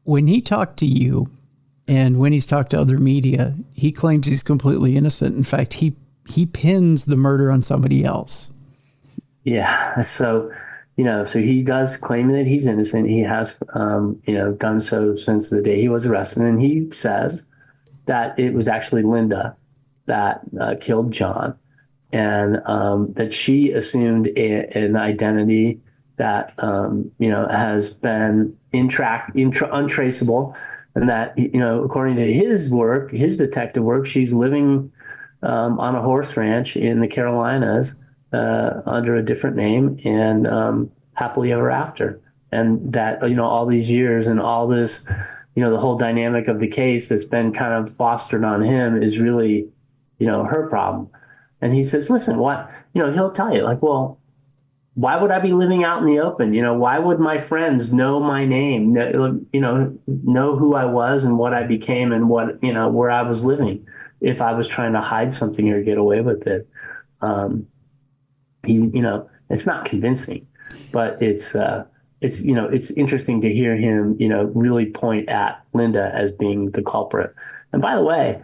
When he talked to you, and when he's talked to other media, he claims he's completely innocent. In fact, he pins the murder on somebody else. Yeah. So, so he does claim that he's innocent. He has, done so since the day he was arrested. And he says that it was actually Linda that killed John, and that she assumed an identity that, has been untraceable. And that, according to his work, his detective work, she's living on a horse ranch in the Carolinas under a different name and happily ever after. And that, all these years and all this, the whole dynamic of the case that's been kind of fostered on him is really, her problem. And he says, listen, what, he'll tell you like, well, why would I be living out in the open? Why would my friends know my name, know who I was and what I became and what, where I was living if I was trying to hide something or get away with it? It's not convincing, but it's interesting to hear him, really point at Linda as being the culprit. And by the way,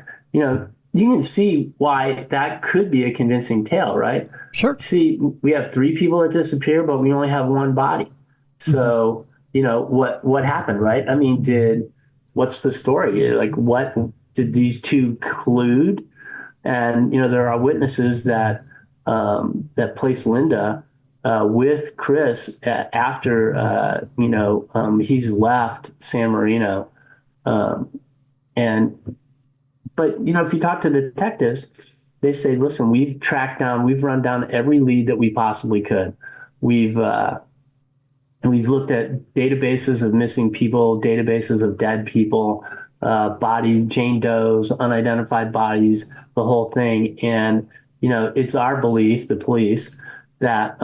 you can see why that could be a convincing tale, right? Sure. See, we have 3 people that disappear, but we only have 1 body. So, what happened, right? I mean, what's the story? Like, what did these 2 collude? And, there are witnesses that place Linda with Chris after, he's left San Marino. But, if you talk to detectives, they say, listen, we've run down every lead that we possibly could. We've looked at databases of missing people, databases of dead people, bodies, Jane Doe's, unidentified bodies, the whole thing. And, it's our belief, the police, that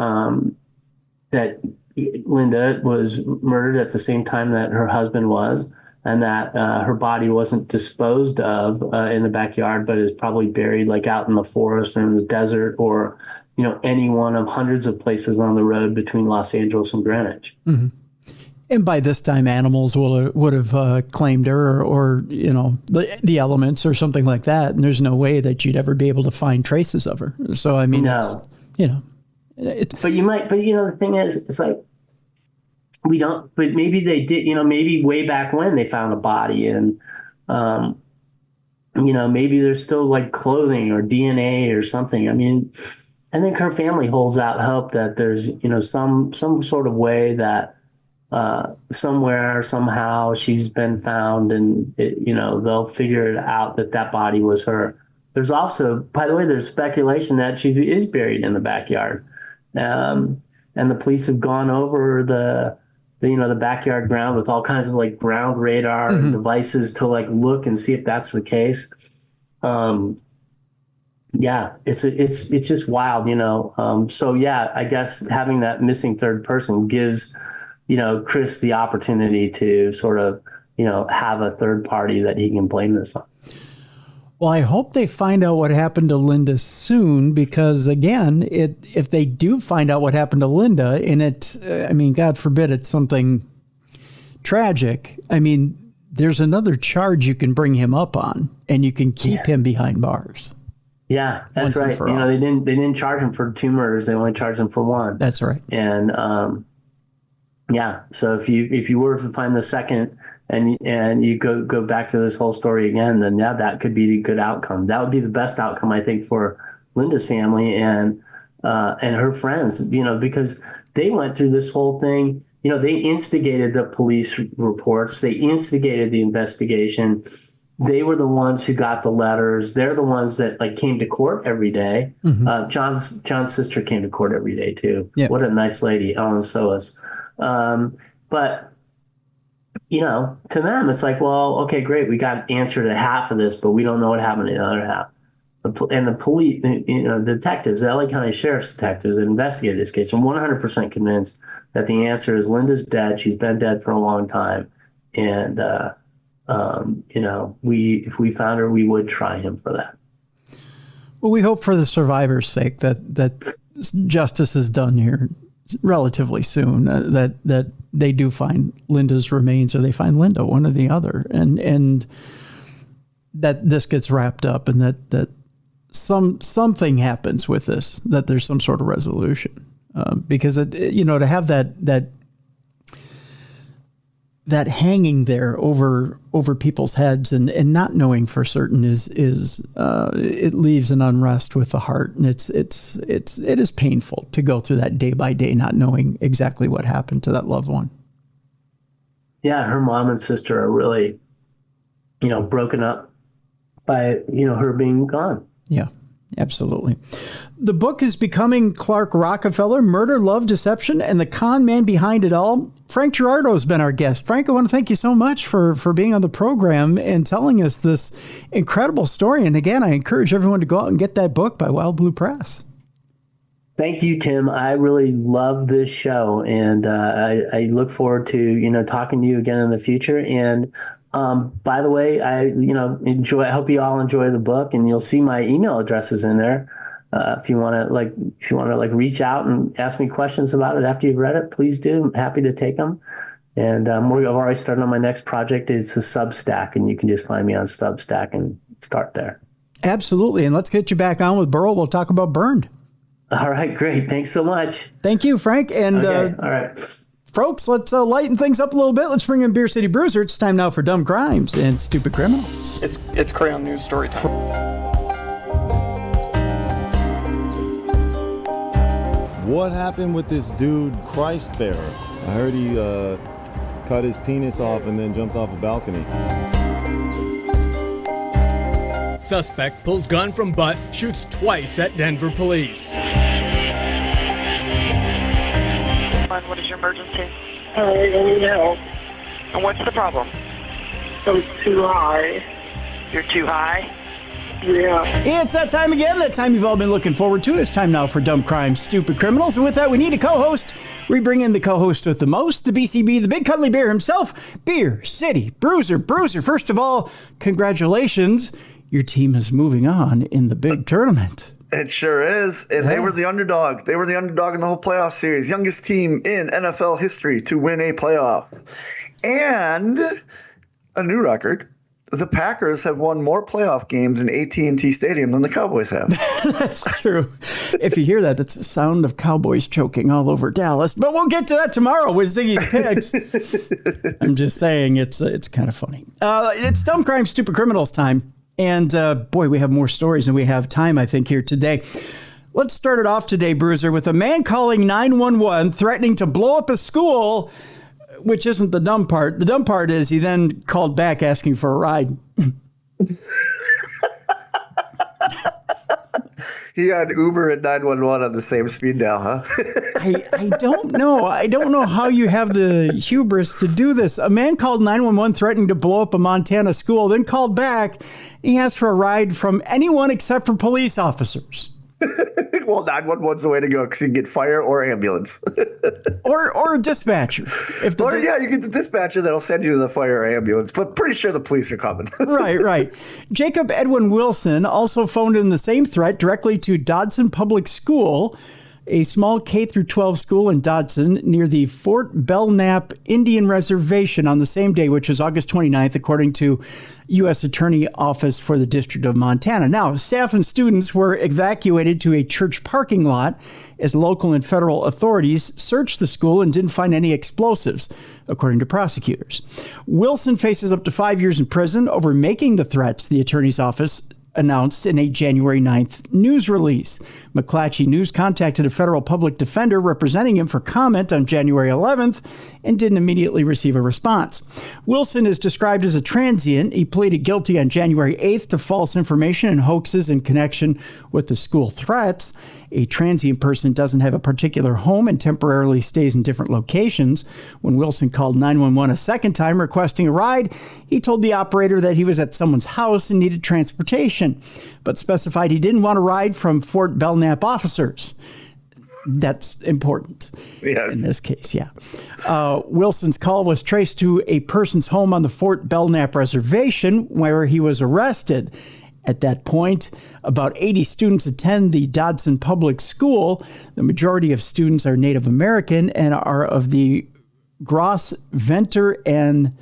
that Linda was murdered at the same time that her husband was, and that her body wasn't disposed of in the backyard, but is probably buried like out in the forest or in the desert or, any one of hundreds of places on the road between Los Angeles and Greenwich. Mm-hmm. And by this time, animals would have claimed her or the elements or something like that. And there's no way that you'd ever be able to find traces of her. So, I mean, no. But the thing is, it's like, we don't, but maybe they did, maybe way back when they found a body and, maybe there's still like clothing or DNA or something. I mean, I think her family holds out hope that there's, some sort of way that somewhere, somehow she's been found and, they'll figure it out that body was her. There's also, by the way, there's speculation that she is buried in the backyard. And the police have gone over the backyard ground with all kinds of like ground radar devices to like look and see if that's the case. It's just wild, so yeah, I guess having that missing third person gives, Chris the opportunity to sort of, have a third party that he can blame this on. Well, I hope they find out what happened to Linda soon, because again, if they do find out what happened to Linda, and it's, God forbid it's something tragic, there's another charge you can bring him up on, and you can keep him behind bars. Yeah, that's right. They didn't charge him for 2 murders; they only charged him for 1. That's right. And so if you were to find the second and you go back to this whole story again, then yeah, that could be a good outcome. That would be the best outcome, I think, for Linda's family and her friends, because they went through this whole thing. They instigated the police reports. They instigated the investigation. They were the ones who got the letters. They're the ones that came to court every day. Mm-hmm. John's sister came to court every day too. Yep. What a nice lady, Ellen Soas. But to them, it's like, well, okay, great. We got answer to half of this, but we don't know what happened to the other half. And the police, detectives, the LA County Sheriff's detectives that investigated this case, I'm 100% convinced that the answer is Linda's dead. She's been dead for a long time. And, if we found her, we would try him for that. Well, we hope for the survivors' sake that justice is done here relatively soon, that they do find Linda's remains, or they find Linda, one or the other, and that this gets wrapped up, and that something happens with this, that there's some sort of resolution, because to have that hanging there over people's heads and not knowing for certain is it leaves an unrest with the heart, and it is painful to go through that day by day, not knowing exactly what happened to that loved one. Yeah, her mom and sister are really, broken up by her being gone. Yeah, absolutely. The book is Becoming Clark Rockefeller, Murder, Love, Deception, and the Con Man Behind It All. Frank Girardot has been our guest. Frank, I want to thank you so much for being on the program and telling us this incredible story. And again, I encourage everyone to go out and get that book by Wild Blue Press. Thank you, Tim. I really love this show, and I look forward to, talking to you again in the future. And by the way, I hope you all enjoy the book, and you'll see my email addresses in there. If you want to reach out and ask me questions about it after you've read it, please do. I'm happy to take them. And I've already started on my next project. It's a Substack, and you can just find me on Substack and start there. Absolutely. And let's get you back on with Burl. We'll talk about Burned. All right, great. Thanks so much. Thank you, Frank. And okay. All right. Folks, let's lighten things up a little bit. Let's bring in Beer City Bruiser. It's time now for Dumb Crimes and Stupid Criminals. It's Crayon News story time. What happened with this dude, Christ Bearer? I heard he cut his penis off and then jumped off a balcony. Suspect pulls gun from butt, shoots twice at Denver police. What is your emergency? I need help. And what's the problem? I'm too high. You're too high? Yeah. It's that time again, that time you've all been looking forward to. It's time now for Dumb Crimes, Stupid Criminals. And with that, we need a co-host. We bring in the co-host with the most, the BCB, the big cuddly bear himself, Beer City Bruiser. Bruiser, first of all, congratulations. Your team is moving on in the big tournament. It sure is. And They were the underdog. They were the underdog in the whole playoff series. Youngest team in NFL history to win a playoff. And a new record. The Packers have won more playoff games in AT&T Stadium than the Cowboys have. That's true. If you hear that, that's the sound of Cowboys choking all over Dallas. But we'll get to that tomorrow with Ziggy's Picks. I'm just saying it's kind of funny. It's Dumb Crimes, Stupid Criminals time. And boy, we have more stories than we have time, I think, here today. Let's start it off today, Bruiser, with a man calling 911 threatening to blow up a school, which isn't the dumb part. The dumb part is he then called back asking for a ride. He had Uber and 911 on the same speed dial, huh? I don't know. I don't know how you have the hubris to do this. A man called 911 threatening to blow up a Montana school, then called back. He asked for a ride from anyone except for police officers. Well, 911's the way to go because you can get fire or ambulance. or a dispatcher. You get the dispatcher that'll send you to the fire or ambulance, but pretty sure the police are coming. Right. Jacob Edwin Wilson also phoned in the same threat directly to Dodson Public School. a small K-12 school in Dodson near the Fort Belknap Indian Reservation on the same day, which was August 29th, according to U.S. Attorney Office for the District of Montana. Now, staff and students were evacuated to a church parking lot as local and federal authorities searched the school and didn't find any explosives, according to prosecutors. Wilson faces up to 5 years in prison over making the threats, the attorney's office announced in a January 9th news release. McClatchy News contacted a federal public defender representing him for comment on January 11th and didn't immediately receive a response. Wilson is described as a transient. He pleaded guilty on January 8th to false information and hoaxes in connection with the school threats. A transient person doesn't have a particular home and temporarily stays in different locations. When Wilson called 911 a second time requesting a ride, he told the operator that he was at someone's house and needed transportation, but specified he didn't want a ride from Fort Belknap officers. That's important. Yes. In this case, yeah. Wilson's call was traced to a person's home on the Fort Belknap Reservation where he was arrested. At that point, about 80 students attend the Dodson Public School. The majority of students are Native American and are of the Gros Ventre and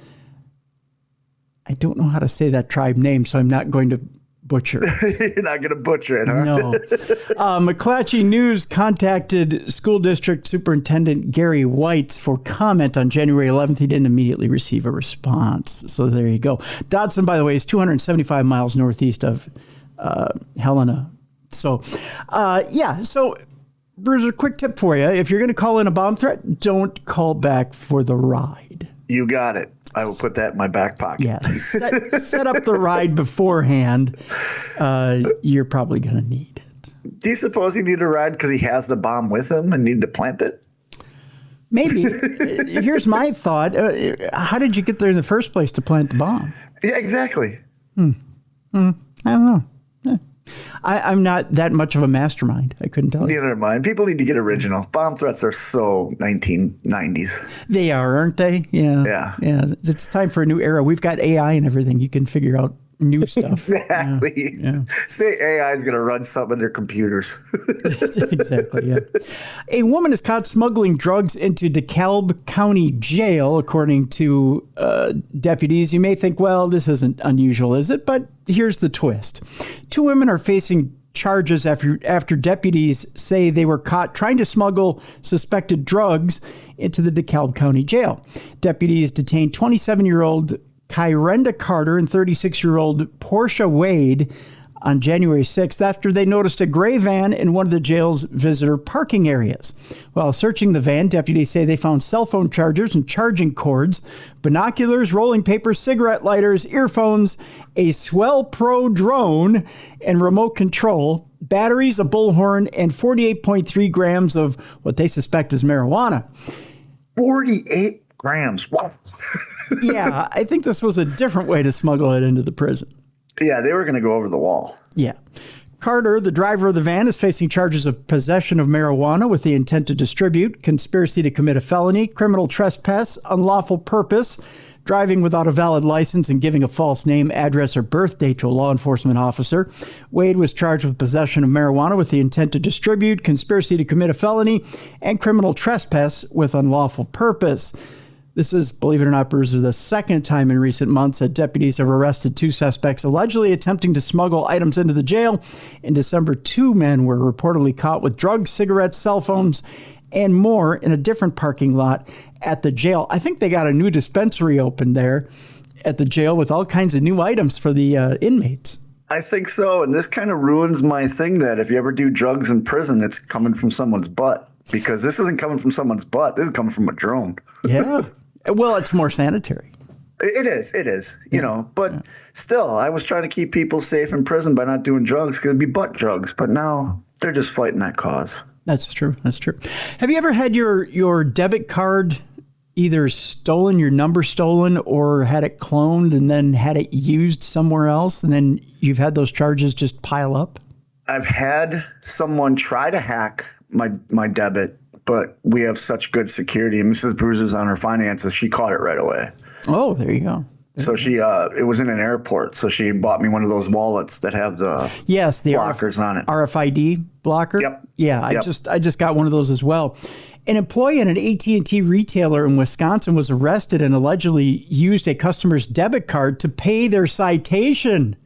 I don't know how to say that tribe name, so I'm not going to butcher it. You're not going to butcher it, huh? No. McClatchy News contacted School District Superintendent Gary Whites for comment on January 11th. He didn't immediately receive a response. So there you go. Dodson, by the way, is 275 miles northeast of Helena. So, So, Bruiser, quick tip for you. If you're going to call in a bomb threat, don't call back for the ride. You got it. I will put that in my back pocket. Yes. Set up the ride beforehand. You're probably going to need it. Do you suppose he needed a ride because he has the bomb with him and needed to plant it? Maybe. Here's my thought. How did you get there in the first place to plant the bomb? Yeah, exactly. I don't know. I'm not that much of a mastermind. I couldn't tell you. Neither am I. People need to get original. Bomb threats are so 1990s. They are, aren't they? Yeah. It's time for a new era. We've got AI and everything. You can figure out new stuff. Exactly. Yeah. Say AI is going to run some of their computers. Exactly, yeah. A woman is caught smuggling drugs into DeKalb County Jail, according to deputies. You may think, well, this isn't unusual, is it? But here's the twist. 2 women are facing charges after deputies say they were caught trying to smuggle suspected drugs into the DeKalb County Jail. Deputies detained 27-year-old Kyrenda Carter and 36-year-old Portia Wade on January 6th after they noticed a gray van in one of the jail's visitor parking areas. While searching the van, deputies say they found cell phone chargers and charging cords, binoculars, rolling papers, cigarette lighters, earphones, a Swell Pro drone, and remote control, batteries, a bullhorn, and 48.3 grams of what they suspect is marijuana. 48 grams. Wow. Yeah, I think this was a different way to smuggle it into the prison. Yeah, they were going to go over the wall. Yeah. Carter, the driver of the van, is facing charges of possession of marijuana with the intent to distribute, conspiracy to commit a felony, criminal trespass, unlawful purpose, driving without a valid license, and giving a false name, address, or birth date to a law enforcement officer. Wade was charged with possession of marijuana with the intent to distribute, conspiracy to commit a felony, and criminal trespass with unlawful purpose. This is, believe it or not, Bruiser, the second time in recent months that deputies have arrested 2 suspects allegedly attempting to smuggle items into the jail. In December, 2 men were reportedly caught with drugs, cigarettes, cell phones, and more in a different parking lot at the jail. I think they got a new dispensary open there at the jail with all kinds of new items for the inmates. I think so. And this kind of ruins my thing that if you ever do drugs in prison, it's coming from someone's butt. Because this isn't coming from someone's butt. This is coming from a drone. Yeah. Well, it's more sanitary. It is, you know, but still, I was trying to keep people safe in prison by not doing drugs because it'd be butt drugs. But now they're just fighting that cause. That's true. Have you ever had your debit card either stolen, your number stolen, or had it cloned and then had it used somewhere else, and then you've had those charges just pile up? I've had someone try to hack my debit, but we have such good security. And Mrs. Bruiser's on her finances. She caught it right away. Oh, there you go. So she, it was in an airport. So she bought me one of those wallets that have the the blockers on it. RFID, blocker? Yep. Yeah, Yep. I just got one of those as well. An employee at an AT&T retailer in Wisconsin was arrested and allegedly used a customer's debit card to pay their citation.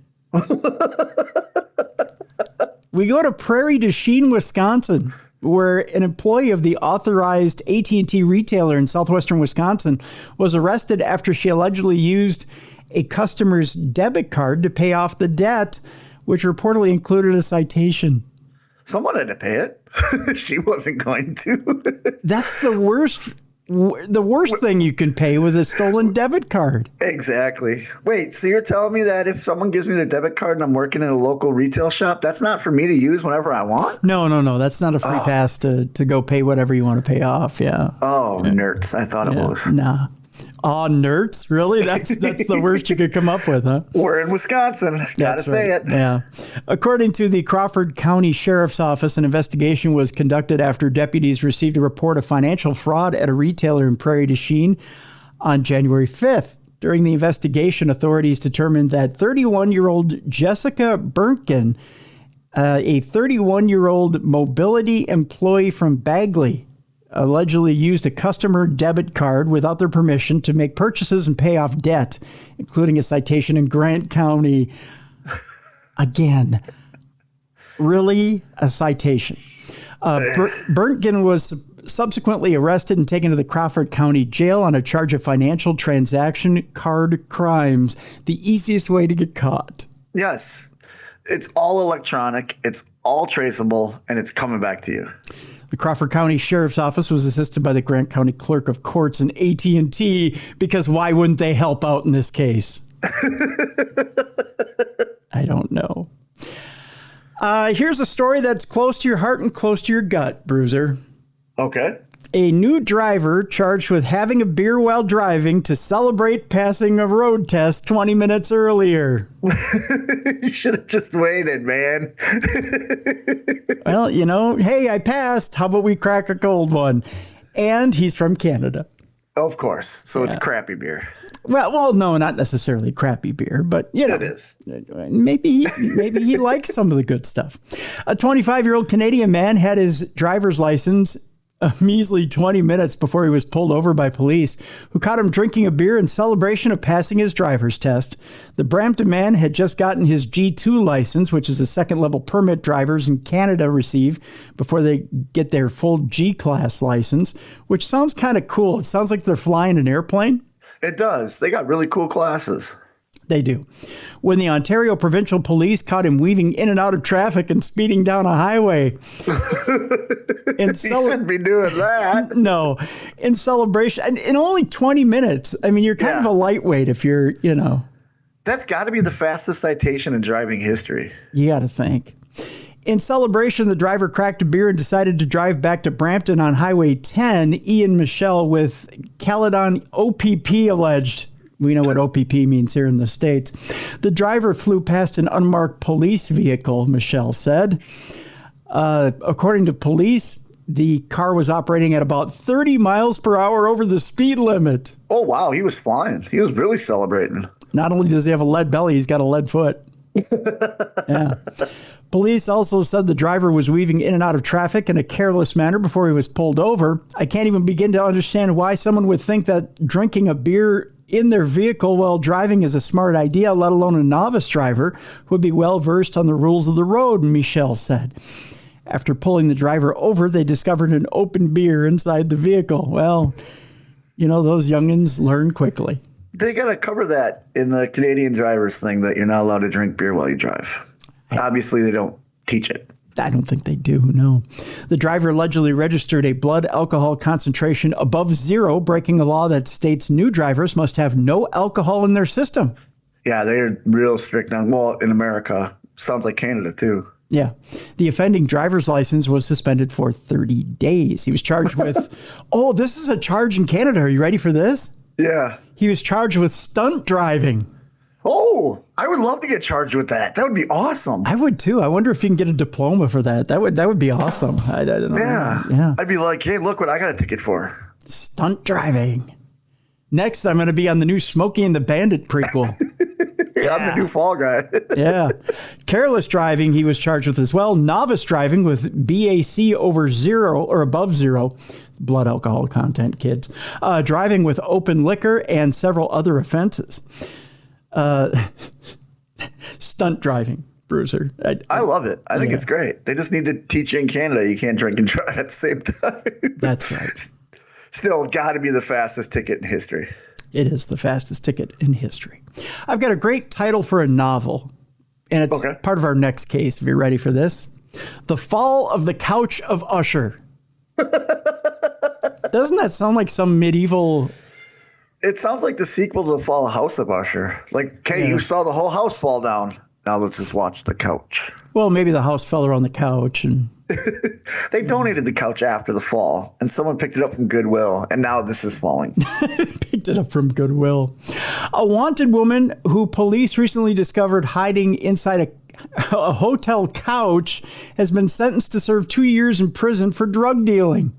We go to Prairie du Chien, Wisconsin, where an employee of the authorized AT&T retailer in southwestern Wisconsin was arrested after she allegedly used a customer's debit card to pay off the debt, which reportedly included a citation. Someone had to pay it. She wasn't going to. That's the worst thing you can pay with a stolen debit card. Exactly. Wait, so you're telling me that if someone gives me their debit card and I'm working in a local retail shop, that's not for me to use whenever I want? No. That's not a free pass to go pay whatever you want to pay off. Yeah. Oh, nerds. I thought it was. Nah. Oh, nerds? Really? That's the worst you could come up with, huh? We're in Wisconsin. Gotta That's say right. it. Yeah. According to the Crawford County Sheriff's Office, an investigation was conducted after deputies received a report of financial fraud at a retailer in Prairie du Chien on January 5th. During the investigation, authorities determined that 31-year-old Jessica Burntgen, a 31-year-old mobility employee from Bagley, allegedly used a customer debit card without their permission to make purchases and pay off debt, including a citation in Grant County. Again, really a citation. Burntgen was subsequently arrested and taken to the Crawford County Jail on a charge of financial transaction card crimes, the easiest way to get caught. Yes. It's all electronic. It's all traceable, and it's coming back to you. The Crawford County Sheriff's Office was assisted by the Grant County Clerk of Courts and AT&T, because why wouldn't they help out in this case? I don't know. Here's a story that's close to your heart and close to your gut, Bruiser. Okay. A new driver charged with having a beer while driving to celebrate passing a road test 20 minutes earlier. You should have just waited, man. Well, hey, I passed. How about we crack a cold one? And he's from Canada. Of course. So it's crappy beer. Well, no, not necessarily crappy beer, but It is. Maybe he likes some of the good stuff. A 25-year-old Canadian man had his driver's license a measly 20 minutes before he was pulled over by police, who caught him drinking a beer in celebration of passing his driver's test. The Brampton man had just gotten his G2 license, which is a second-level permit drivers in Canada receive before they get their full G-class license, which sounds kind of cool. It sounds like they're flying an airplane. It does. They got really cool classes. They do. When the Ontario Provincial Police caught him weaving in and out of traffic and speeding down a highway. You shouldn't be doing that. No. In celebration. And in only 20 minutes. I mean, you're kind of a lightweight if you're, That's got to be the fastest citation in driving history. You got to think. In celebration, the driver cracked a beer and decided to drive back to Brampton on Highway 10. Ian Michelle with Caledon OPP alleged. We know what OPP means here in the States. The driver flew past an unmarked police vehicle, Michelle said. According to police, the car was operating at about 30 miles per hour over the speed limit. Oh, wow. He was flying. He was really celebrating. Not only does he have a lead belly, he's got a lead foot. Yeah. Police also said the driver was weaving in and out of traffic in a careless manner before he was pulled over. I can't even begin to understand why someone would think that drinking a beer in their vehicle while driving is a smart idea, let alone a novice driver who would be well versed on the rules of the road, Michelle said. After pulling the driver over, they discovered an open beer inside the vehicle. Well, those youngins learn quickly. They got to cover that in the Canadian drivers thing that you're not allowed to drink beer while you drive. Obviously, they don't teach it. I don't think they do, no. The driver allegedly registered a blood alcohol concentration above 0, breaking a law that states new drivers must have no alcohol in their system. Yeah, they're real strict on, in America. Sounds like Canada, too. Yeah. The offending driver's license was suspended for 30 days. He was charged with, this is a charge in Canada. Are you ready for this? Yeah. He was charged with stunt driving. Oh, I would love to get charged with that. That would be awesome. I would too. I wonder if you can get a diploma for that. That would be awesome. I don't know. Yeah. I'd be like, hey, look what I got a ticket for. Stunt driving. Next, I'm going to be on the new Smokey and the Bandit prequel. I'm the new fall guy. Yeah. Careless driving, he was charged with as well. Novice driving with BAC over 0 or above 0. Blood alcohol content, kids. Driving with open liquor and several other offenses. Stunt driving, Bruiser. I love it. I think it's great. They just need to teach you in Canada you can't drink and drive at the same time. That's right. Still got to be the fastest ticket in history. It is the fastest ticket in history. I've got a great title for a novel, and it's part of our next case, if you're ready for this. The Fall of the Couch of Usher. Doesn't that sound like some medieval... It sounds like the sequel to The Fall of House of Usher. Like, okay, you saw the whole house fall down. Now let's just watch the couch. Well, maybe the house fell around the couch and... They donated the couch after the fall, and someone picked it up from Goodwill, and now this is falling. Picked it up from Goodwill. A wanted woman who police recently discovered hiding inside a hotel couch has been sentenced to serve 2 years in prison for drug dealing.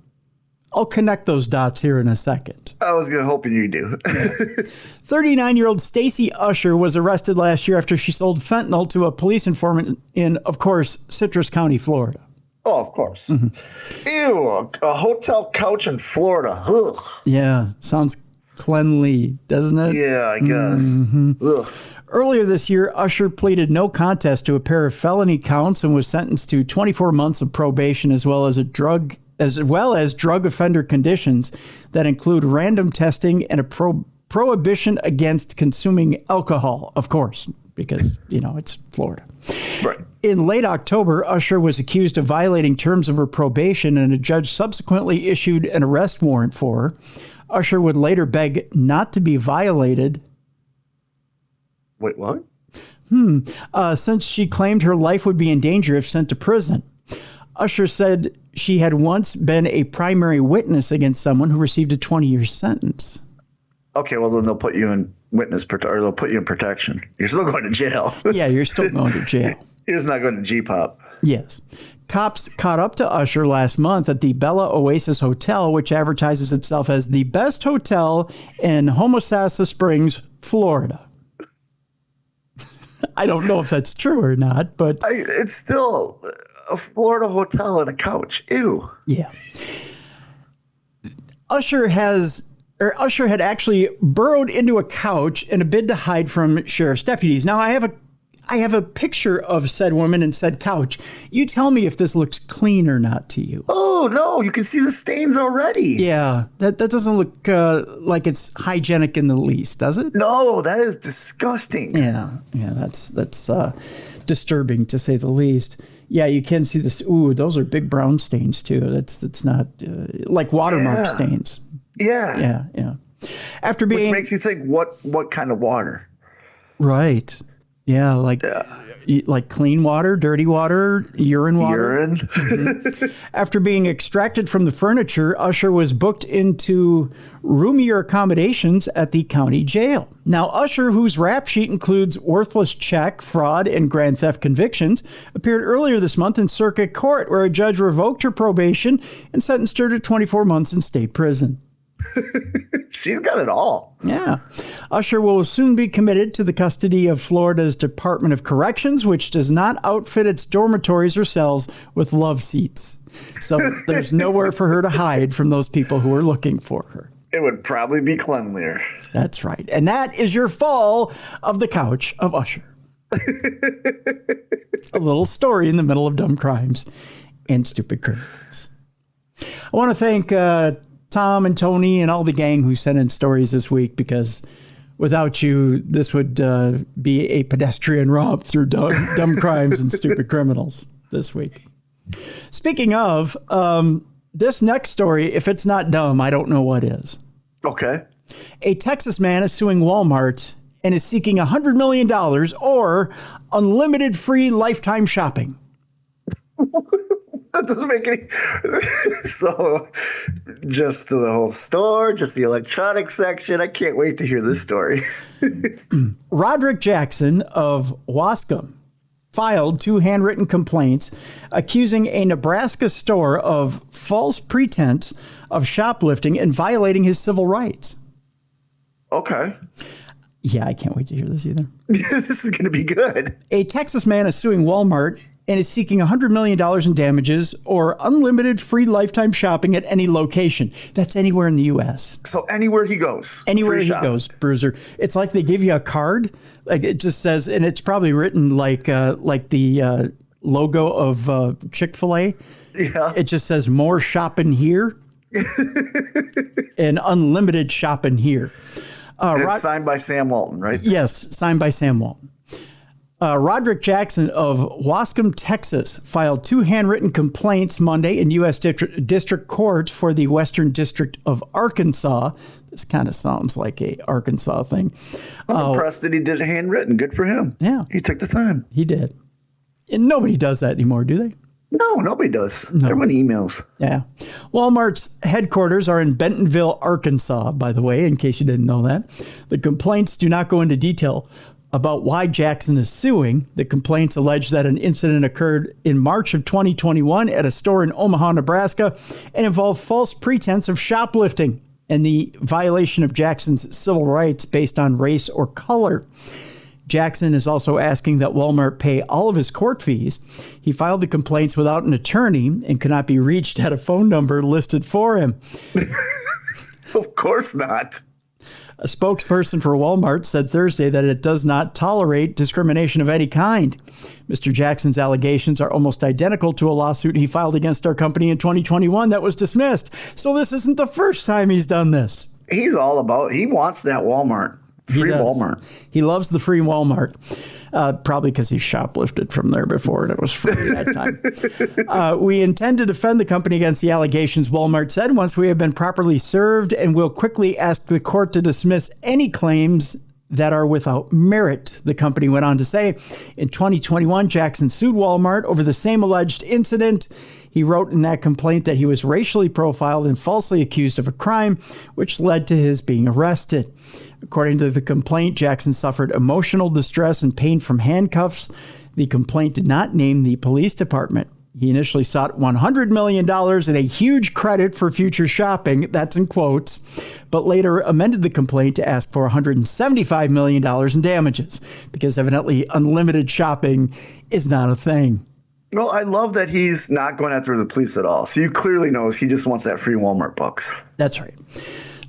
I'll connect those dots here in a second. I was hoping you do. 39-year-old Stacy Usher was arrested last year after she sold fentanyl to a police informant in, of course, Citrus County, Florida. Oh, of course. Mm-hmm. Ew, a hotel couch in Florida. Ugh. Yeah, sounds cleanly, doesn't it? Yeah, I guess. Mm-hmm. Earlier this year, Usher pleaded no contest to a pair of felony counts and was sentenced to 24 months of probation as well as drug offender conditions that include random testing and a prohibition against consuming alcohol, of course, because, it's Florida. Right. In late October, Usher was accused of violating terms of her probation, and a judge subsequently issued an arrest warrant for her. Usher would later beg not to be violated. Wait, what? Since she claimed her life would be in danger if sent to prison. Usher said she had once been a primary witness against someone who received a 20-year sentence. Okay, well, then they'll put you in or they'll put you in protection. You're still going to jail. Yeah, you're still going to jail. You're just not going to G-pop. Yes. Cops caught up to Usher last month at the Bella Oasis Hotel, which advertises itself as the best hotel in Homosassa Springs, Florida. I don't know if that's true or not, but... It's still a Florida hotel and a couch. Ew. Yeah. Usher had actually burrowed into a couch in a bid to hide from sheriff's deputies. Now, I have a picture of said woman and said couch. You tell me if this looks clean or not to you. Oh, no, you can see the stains already. Yeah, that doesn't look like it's hygienic in the least, does it? No, that is disgusting. Yeah, that's disturbing to say the least. Yeah, you can see this. Ooh, those are big brown stains too. That's not like watermark stains. Yeah. After being... Which makes you think, what kind of water? Right. Yeah, like clean water, dirty water, urine water. Urine. Mm-hmm. After being extracted from the furniture, Usher was booked into roomier accommodations at the county jail. Now, Usher, whose rap sheet includes worthless check, fraud, and grand theft convictions, appeared earlier this month in circuit court, where a judge revoked her probation and sentenced her to 24 months in state prison. She's got it all. Yeah. Usher will soon be committed to the custody of Florida's Department of Corrections, which does not outfit its dormitories or cells with love seats. So there's nowhere for her to hide from those people who are looking for her. It would probably be cleanlier. That's right. And that is your fall of the couch of Usher. A little story in the middle of dumb crimes and stupid criminals. I want to thank Tom and Tony and all the gang who sent in stories this week, because without you, this would be a pedestrian romp through dumb crimes and stupid criminals this week. Speaking of, this next story, if it's not dumb, I don't know what is. Okay. A Texas man is suing Walmart and is seeking $100 million or unlimited free lifetime shopping. That doesn't make any... So, just the whole store, just the electronics section. I can't wait to hear this story. Roderick Jackson of Wascom filed 2 handwritten complaints accusing a Nebraska store of false pretense of shoplifting and violating his civil rights. Okay. Yeah, I can't wait to hear this either. This is going to be good. A Texas man is suing Walmart and is seeking $100 million in damages or unlimited free lifetime shopping at any location. That's anywhere in the U.S. So anywhere he goes. Anywhere free he shop. goes, Bruiser. It's like they give you a card. Like it just says, and it's probably written like the logo of Chick-fil-A. Yeah. It just says more shopping here and unlimited shopping here. And it's signed by Sam Walton, right? Yes, signed by Sam Walton. Roderick Jackson of Wascom, Texas, filed 2 handwritten complaints Monday in U.S. District Court for the Western District of Arkansas. This kind of sounds like a Arkansas thing. I'm impressed that he did it handwritten. Good for him. Yeah. He took the time. He did. And nobody does that anymore, do they? No, nobody does. Everyone emails. Yeah. Walmart's headquarters are in Bentonville, Arkansas, by the way, in case you didn't know that. The complaints do not go into detail about why Jackson is suing. The complaints allege that an incident occurred in March of 2021 at a store in Omaha, Nebraska, and involved false pretense of shoplifting and the violation of Jackson's civil rights based on race or color. Jackson is also asking that Walmart pay all of his court fees. He filed the complaints without an attorney and could not be reached at a phone number listed for him. Of course not. A spokesperson for Walmart said Thursday that it does not tolerate discrimination of any kind. Mr. Jackson's allegations are almost identical to a lawsuit he filed against our company in 2021 that was dismissed. So this isn't the first time he's done this. He wants that Walmart. Free Walmart. He loves the free Walmart. Probably because he shoplifted from there before and it was free that time. We intend to defend the company against the allegations, Walmart said, once we have been properly served, and will quickly ask the court to dismiss any claims that are without merit, the company went on to say. In 2021, Jackson sued Walmart over the same alleged incident. He wrote in that complaint that he was racially profiled and falsely accused of a crime, which led to his being arrested. According to the complaint, Jackson suffered emotional distress and pain from handcuffs. The complaint did not name the police department. He initially sought $100 million and a huge credit for future shopping, that's in quotes, but later amended the complaint to ask for $175 million in damages, because evidently unlimited shopping is not a thing. Well, I love that he's not going after the police at all. So you clearly knows he just wants that free Walmart bucks. That's right.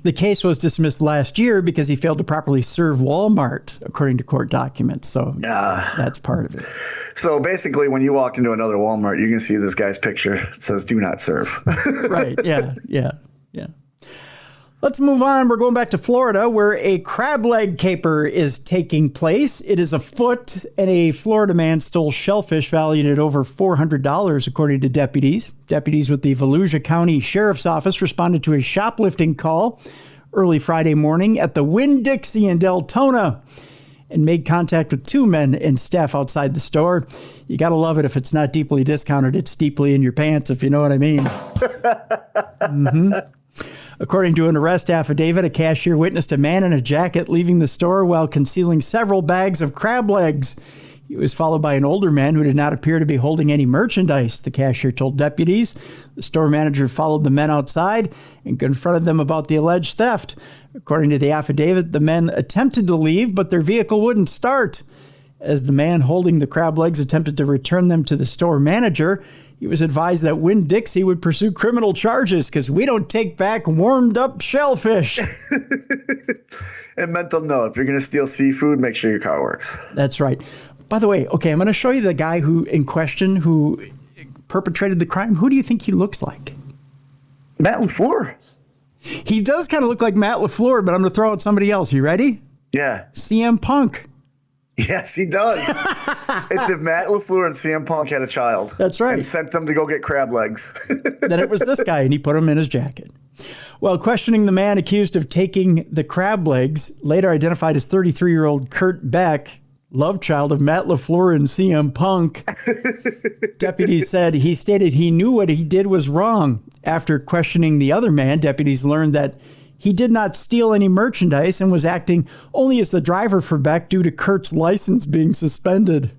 The case was dismissed last year because he failed to properly serve Walmart, according to court documents. So that's part of it. So basically, when you walk into another Walmart, you can see this guy's picture. It says, "Do not serve." Right. Yeah. Let's move on. We're going back to Florida, where a crab leg caper is taking place. It is afoot, and a Florida man stole shellfish valued at over $400, according to deputies. Deputies with the Volusia County Sheriff's Office responded to a shoplifting call early Friday morning at the Winn-Dixie in Deltona and made contact with 2 men and staff outside the store. You got to love it if it's not deeply discounted. It's deeply in your pants, if you know what I mean. Mm-hmm. According to an arrest affidavit, a cashier witnessed a man in a jacket leaving the store while concealing several bags of crab legs. He was followed by an older man who did not appear to be holding any merchandise, the cashier told deputies. The store manager followed the men outside and confronted them about the alleged theft. According to the affidavit, the men attempted to leave, but their vehicle wouldn't start. As the man holding the crab legs attempted to return them to the store manager, he was advised that Winn-Dixie would pursue criminal charges because we don't take back warmed up shellfish. And mental note, if you're going to steal seafood, make sure your car works. That's right. By the way, okay, I'm going to show you the guy who perpetrated the crime. Who do you think he looks like? Matt LaFleur. He does kind of look like Matt LaFleur, but I'm going to throw out somebody else. You ready? Yeah. CM Punk. Yes, he does. It's if Matt LaFleur and CM Punk had a child. That's right. And sent them to go get crab legs. Then it was this guy, and he put him in his jacket. While questioning the man accused of taking the crab legs, later identified as 33-year-old Kurt Beck, love child of Matt LaFleur and CM Punk, deputies said he stated he knew what he did was wrong. After questioning the other man, deputies learned that he did not steal any merchandise and was acting only as the driver for Beck due to Kurt's license being suspended.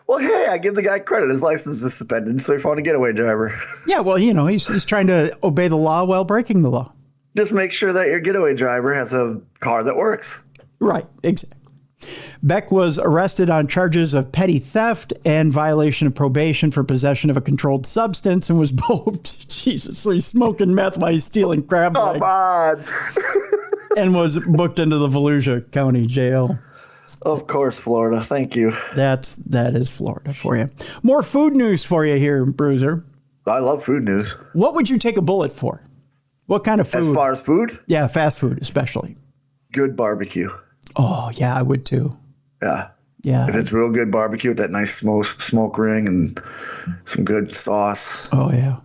Well, hey, I give the guy credit. His license is suspended, so he found a getaway driver. Yeah, well, he's trying to obey the law while breaking the law. Just make sure that your getaway driver has a car that works. Right, exactly. Beck was arrested on charges of petty theft and violation of probation for possession of a controlled substance and was booked. Jesus, so he's smoking meth while he's stealing crab legs. Come on. And was booked into the Volusia County Jail. Of course, Florida. Thank you. That is Florida for you. More food news for you here, Bruiser. I love food news. What would you take a bullet for? What kind of food? As far as food? Yeah, fast food especially. Good barbecue. Oh, yeah, I would too. Yeah. Yeah. If it's real good barbecue with that nice smoke ring and some good sauce. Oh, yeah.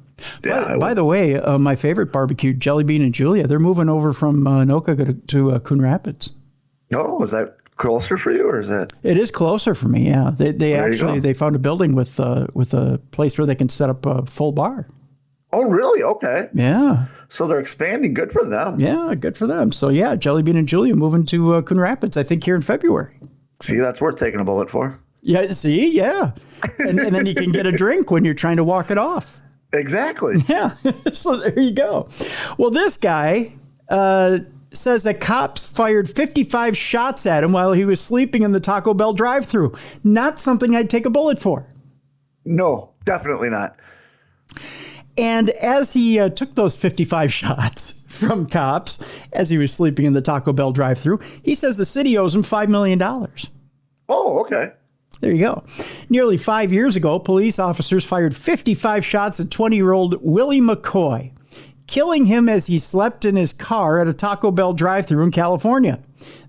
Yeah, By the way, my favorite barbecue, Jelly Bean and Julia, they're moving over from Anoka to Coon Rapids. Oh, is that closer for you, or is that? It is closer for me, yeah. They actually they found a building with a place where they can set up a full bar. Oh, really? Okay. Yeah. So they're expanding. Good for them. Yeah, good for them. So, yeah, Jelly Bean and Julia moving to Coon Rapids, I think, here in February. See, that's worth taking a bullet for. Yeah, see? Yeah. And then you can get a drink when you're trying to walk it off. Exactly. Yeah. So there you go. Well, this guy says that cops fired 55 shots at him while he was sleeping in the Taco Bell drive-thru. Not something I'd take a bullet for. No, definitely not. And as he took those 55 shots from cops as he was sleeping in the Taco Bell drive-thru, he says the city owes him $5 million. Oh, okay. There you go. Nearly 5 years ago, police officers fired 55 shots at 20-year-old Willie McCoy, killing him as he slept in his car at a Taco Bell drive-thru in California.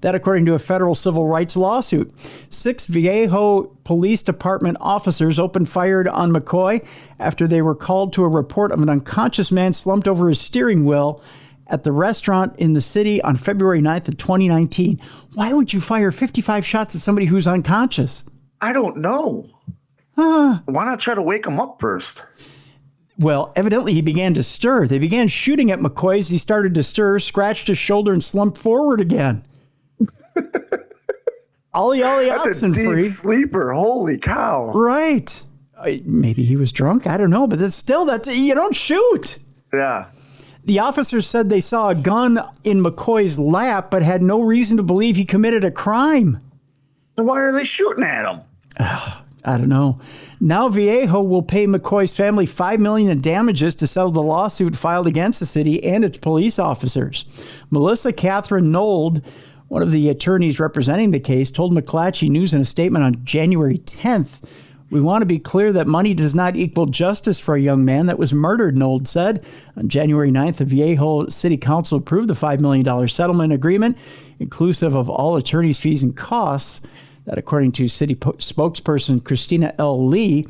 That according to a federal civil rights lawsuit. 6 Viejo Police Department officers opened fire on McCoy after they were called to a report of an unconscious man slumped over his steering wheel at the restaurant in the city on February 9th of 2019. Why would you fire 55 shots at somebody who's unconscious? I don't know. Why not try to wake him up first? Well, evidently he began to stir. They began shooting at McCoy as he started to stir, scratched his shoulder, and slumped forward again. Ollie That's a oxen deep free. sleeper. Holy cow. Right. Maybe he was drunk. I don't know. But that's you don't shoot. Yeah. The officers said they saw a gun in McCoy's lap, but had no reason to believe he committed a crime. So why are they shooting at him? I don't know. Now Viejo will pay McCoy's family $5 million in damages to settle the lawsuit filed against the city and its police officers. Melissa Catherine Nold, one of the attorneys representing the case, told McClatchy News in a statement on January 10th, "We want to be clear that money does not equal justice for a young man that was murdered," Nold said. On January 9th, the Viejo City Council approved the $5 million settlement agreement, inclusive of all attorney's fees and costs. That, according to city spokesperson Christina L. Lee,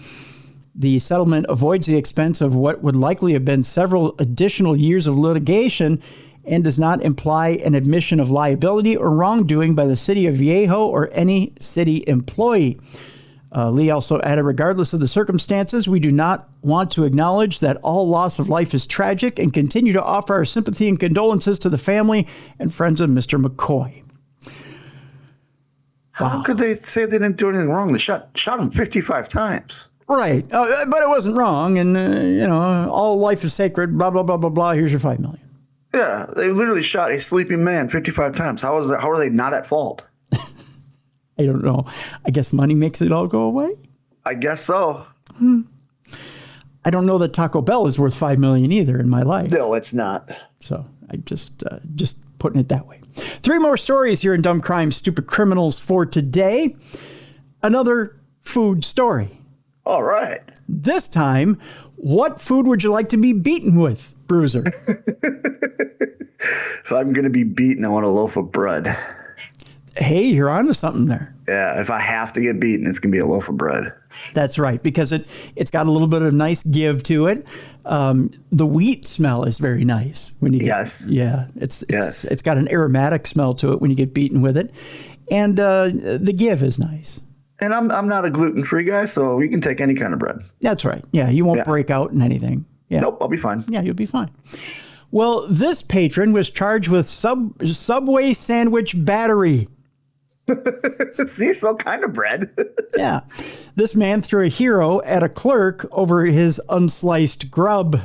the settlement avoids the expense of what would likely have been several additional years of litigation and does not imply an admission of liability or wrongdoing by the city of Viejo or any city employee. Lee also added, regardless of the circumstances, we do not want to acknowledge that all loss of life is tragic and continue to offer our sympathy and condolences to the family and friends of Mr. McCoy. How could they say they didn't do anything wrong? They shot him 55 times. Right. But it wasn't wrong. And, all life is sacred, blah, blah, blah, blah, blah. Here's your $5 million. Yeah, they literally shot a sleeping man 55 times. How are they not at fault? I don't know. I guess money makes it all go away. I guess so. I don't know that Taco Bell is worth $5 million either in my life. No, it's not. So I just putting it that way. 3 more stories here in Dumb Crime, Stupid Criminals for today. Another food story. All right. This time, what food would you like to be beaten with, Bruiser? If I'm going to be beaten, I want a loaf of bread. Hey, you're onto something there. Yeah, if I have to get beaten, it's going to be a loaf of bread. That's right, because it's got a little bit of nice give to it. The wheat smell is very nice when you get, yes. Yeah, it's got an aromatic smell to it when you get beaten with it, and the give is nice. And I'm not a gluten-free guy, so you can take any kind of bread. That's right. Yeah, you won't break out in anything. Yeah. Nope, I'll be fine. Yeah, you'll be fine. Well, this patron was charged with Subway sandwich battery. See, so kind of bread. Yeah. This man threw a hero at a clerk over his unsliced grub.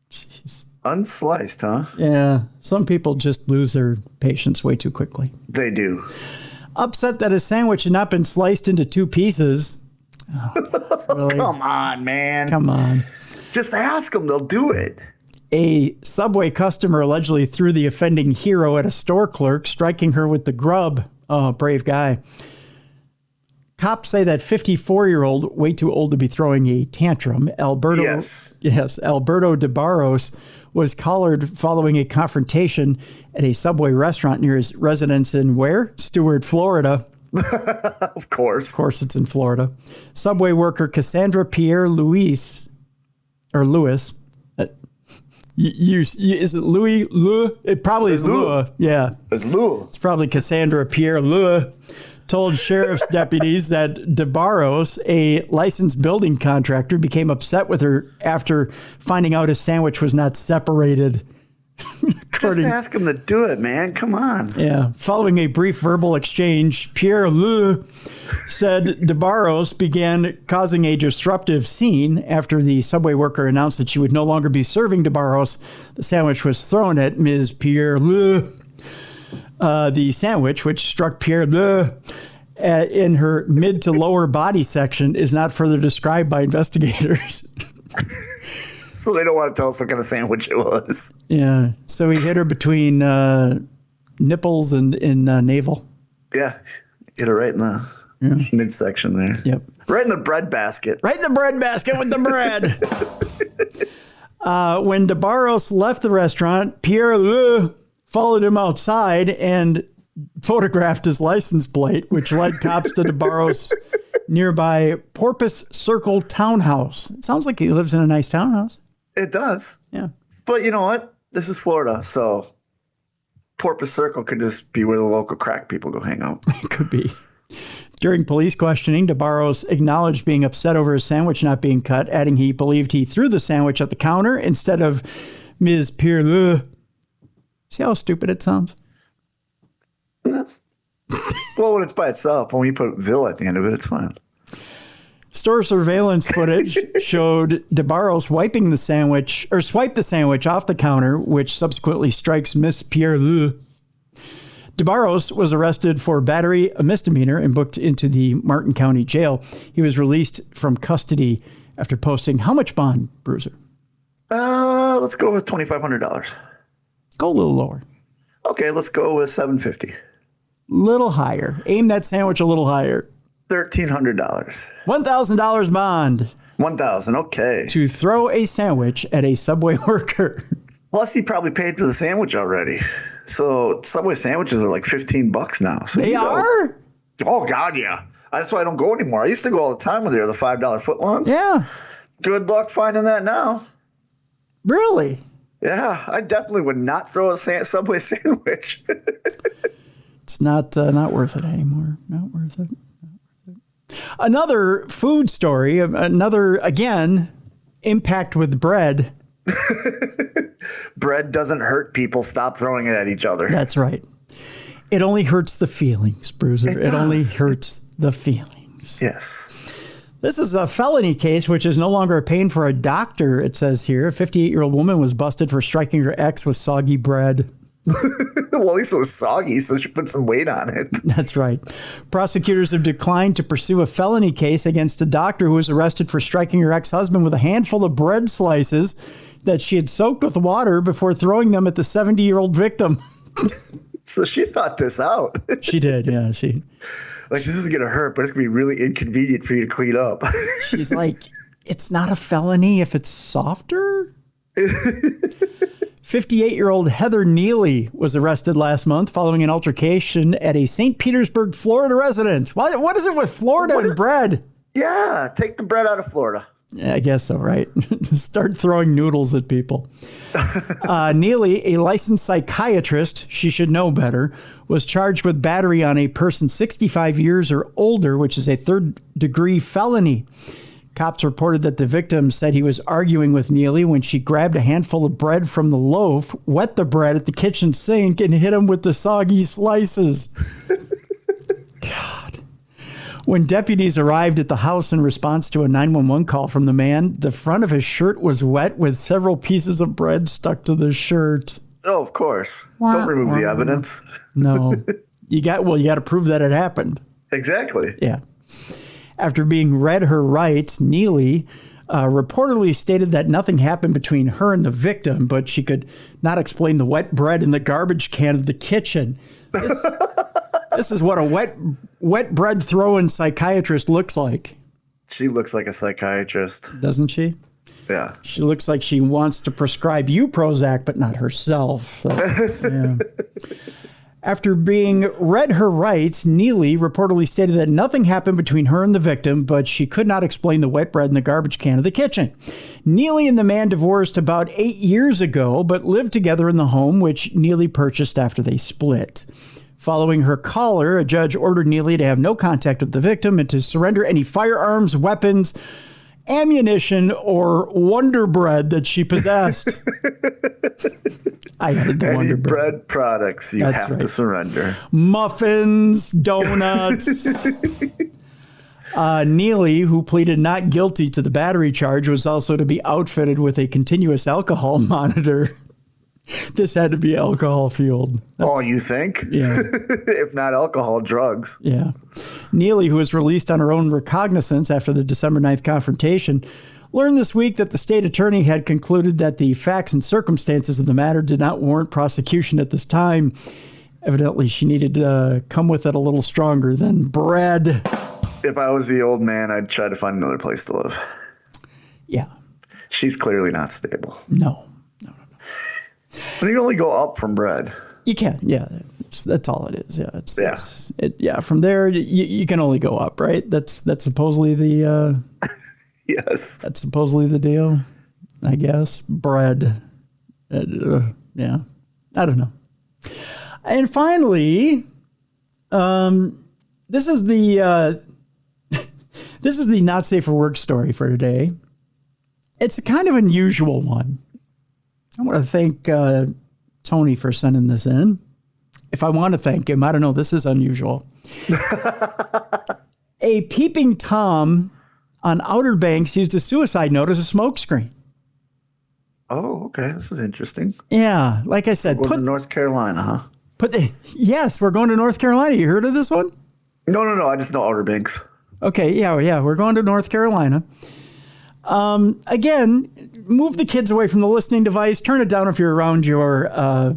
Jeez. Unsliced, huh? Yeah, some people just lose their patience way too quickly. They do. Upset that his sandwich had not been sliced into 2 pieces. Oh, really? Come on, man. Come on. Just ask them. They'll do it. A Subway customer allegedly threw the offending hero at a store clerk, striking her with the grub. Oh, brave guy. Cops say that 54-year-old, way too old to be throwing a tantrum, Alberto de Barros, was collared following a confrontation at a Subway restaurant near his residence in where? Stewart, Florida. Of course. Of course, it's in Florida. Subway worker Cassandra Pierre Lewis. Is it Louis? It probably is Lua. Yeah. It's Lua. It's probably Cassandra Pierre Lua. Told sheriff's deputies that DeBarros, a licensed building contractor, became upset with her after finding out his sandwich was not separated. Just ask him to do it, man. Come on. Yeah. Following a brief verbal exchange, Pierre Leu said DeBarros began causing a disruptive scene after the Subway worker announced that she would no longer be serving DeBarros. The sandwich was thrown at Ms. Pierre Leu. The sandwich, which struck Pierre Leu in her mid to lower body section, is not further described by investigators. So they don't want to tell us what kind of sandwich it was. Yeah. So he hit her between nipples and navel. Yeah. Hit her right in the midsection there. Yep. Right in the bread basket. Right in the bread basket with the bread. When DeBarros left the restaurant, Pierre Leu followed him outside and photographed his license plate, which led cops to DeBarros' nearby Porpoise Circle townhouse. It sounds like he lives in a nice townhouse. It does. Yeah. But you know what? This is Florida, so Porpoise Circle could just be where the local crack people go hang out. It could be. During police questioning, DeBarros acknowledged being upset over his sandwich not being cut, adding he believed he threw the sandwich at the counter instead of Ms. Pierre Leu. See how stupid it sounds? Well, when it's by itself, when you put Ville at the end of it, it's fine. Store surveillance footage showed DeBarros wiping the sandwich, or swiped the sandwich off the counter, which subsequently strikes Miss Pierre Leu. DeBarros was arrested for battery, a misdemeanor, and booked into the Martin County Jail. He was released from custody after posting how much bond, Bruiser? Let's go with $2,500. Go a little lower. Okay, let's go with $750. Little higher. Aim that sandwich a little higher. $1,300. $1,000 bond. $1,000. Okay. To throw a sandwich at a Subway worker. Plus, he probably paid for the sandwich already. So Subway sandwiches are like $15 now. So they are? Oh God, yeah. That's why I don't go anymore. I used to go all the time when they were the $5 footlongs. Yeah. Good luck finding that now. Really? Yeah, I definitely would not throw a Subway sandwich. It's not worth it anymore. Not worth it. Another food story. Another, again, impact with bread. Bread doesn't hurt people. Stop throwing it at each other. That's right. It only hurts the feelings, Bruiser. It only hurts the feelings. Yes. This is a felony case, which is no longer a pain for a doctor, it says here. A 58-year-old woman was busted for striking her ex with soggy bread. Well, at least it was soggy, so she put some weight on it. That's right. Prosecutors have declined to pursue a felony case against a doctor who was arrested for striking her ex-husband with a handful of bread slices that she had soaked with water before throwing them at the 70-year-old victim. So she thought this out. She did, yeah. Like, this is going to hurt, but it's going to be really inconvenient for you to clean up. She's like, it's not a felony if it's softer? 58-year-old Heather Neely was arrested last month following an altercation at a St. Petersburg, Florida residence. What is it with Florida and bread? Yeah, take the bread out of Florida. Yeah, I guess so, right? Start throwing noodles at people. Neely, a licensed psychiatrist, she should know better, was charged with battery on a person 65 years or older, which is a third-degree felony. Cops reported that the victim said he was arguing with Neely when she grabbed a handful of bread from the loaf, wet the bread at the kitchen sink, and hit him with the soggy slices. God. When deputies arrived at the house in response to a 911 call from the man, the front of his shirt was wet with several pieces of bread stuck to the shirt. Oh, of course. Don't remove the evidence. No. You got to prove that it happened. Exactly. Yeah. After being read her rights, Neely reportedly stated that nothing happened between her and the victim, but she could not explain the wet bread in the garbage can of the kitchen. This is what a wet bread throwing psychiatrist looks like. She looks like a psychiatrist. Doesn't she? Yeah. She looks like she wants to prescribe you Prozac, but not herself. So, yeah. After being read her rights, Neely reportedly stated that nothing happened between her and the victim, but she could not explain the wet bread in the garbage can of the kitchen. Neely and the man divorced about 8 years ago, but lived together in the home, which Neely purchased after they split. Following her caller, a judge ordered Neely to have no contact with the victim and to surrender any firearms, weapons, ammunition, or Wonder Bread that she possessed. I added the Any Wonder bread products you That's have right. to surrender. Muffins, donuts. Neely, who pleaded not guilty to the battery charge, was also to be outfitted with a continuous alcohol monitor. This had to be alcohol fueled. Oh, you think? Yeah. If not alcohol, drugs. Yeah. Neely, who was released on her own recognizance after the December 9th confrontation, learned this week that the state attorney had concluded that the facts and circumstances of the matter did not warrant prosecution at this time. Evidently, she needed to come with it a little stronger than bread. If I was the old man, I'd try to find another place to live. Yeah. She's clearly not stable. No. But you only go up from bread. You can, yeah. That's all it is. Yeah, Yeah. From there, you can only go up, right? That's supposedly the Yes. that's supposedly the deal, I guess. Bread, yeah. I don't know. And finally, this is the not safe for work story for today. It's a kind of unusual one. I want to thank Tony for sending this in. If I want to thank him, I don't know. This is unusual. A peeping Tom on Outer Banks used a suicide note as a smokescreen. Oh, okay. This is interesting. Yeah, like I said, Going to North Carolina, huh? Yes, we're going to North Carolina. You heard of this one? No. I just know Outer Banks. Okay, yeah, we're going to North Carolina. Again, move the kids away from the listening device. Turn it down if you're around your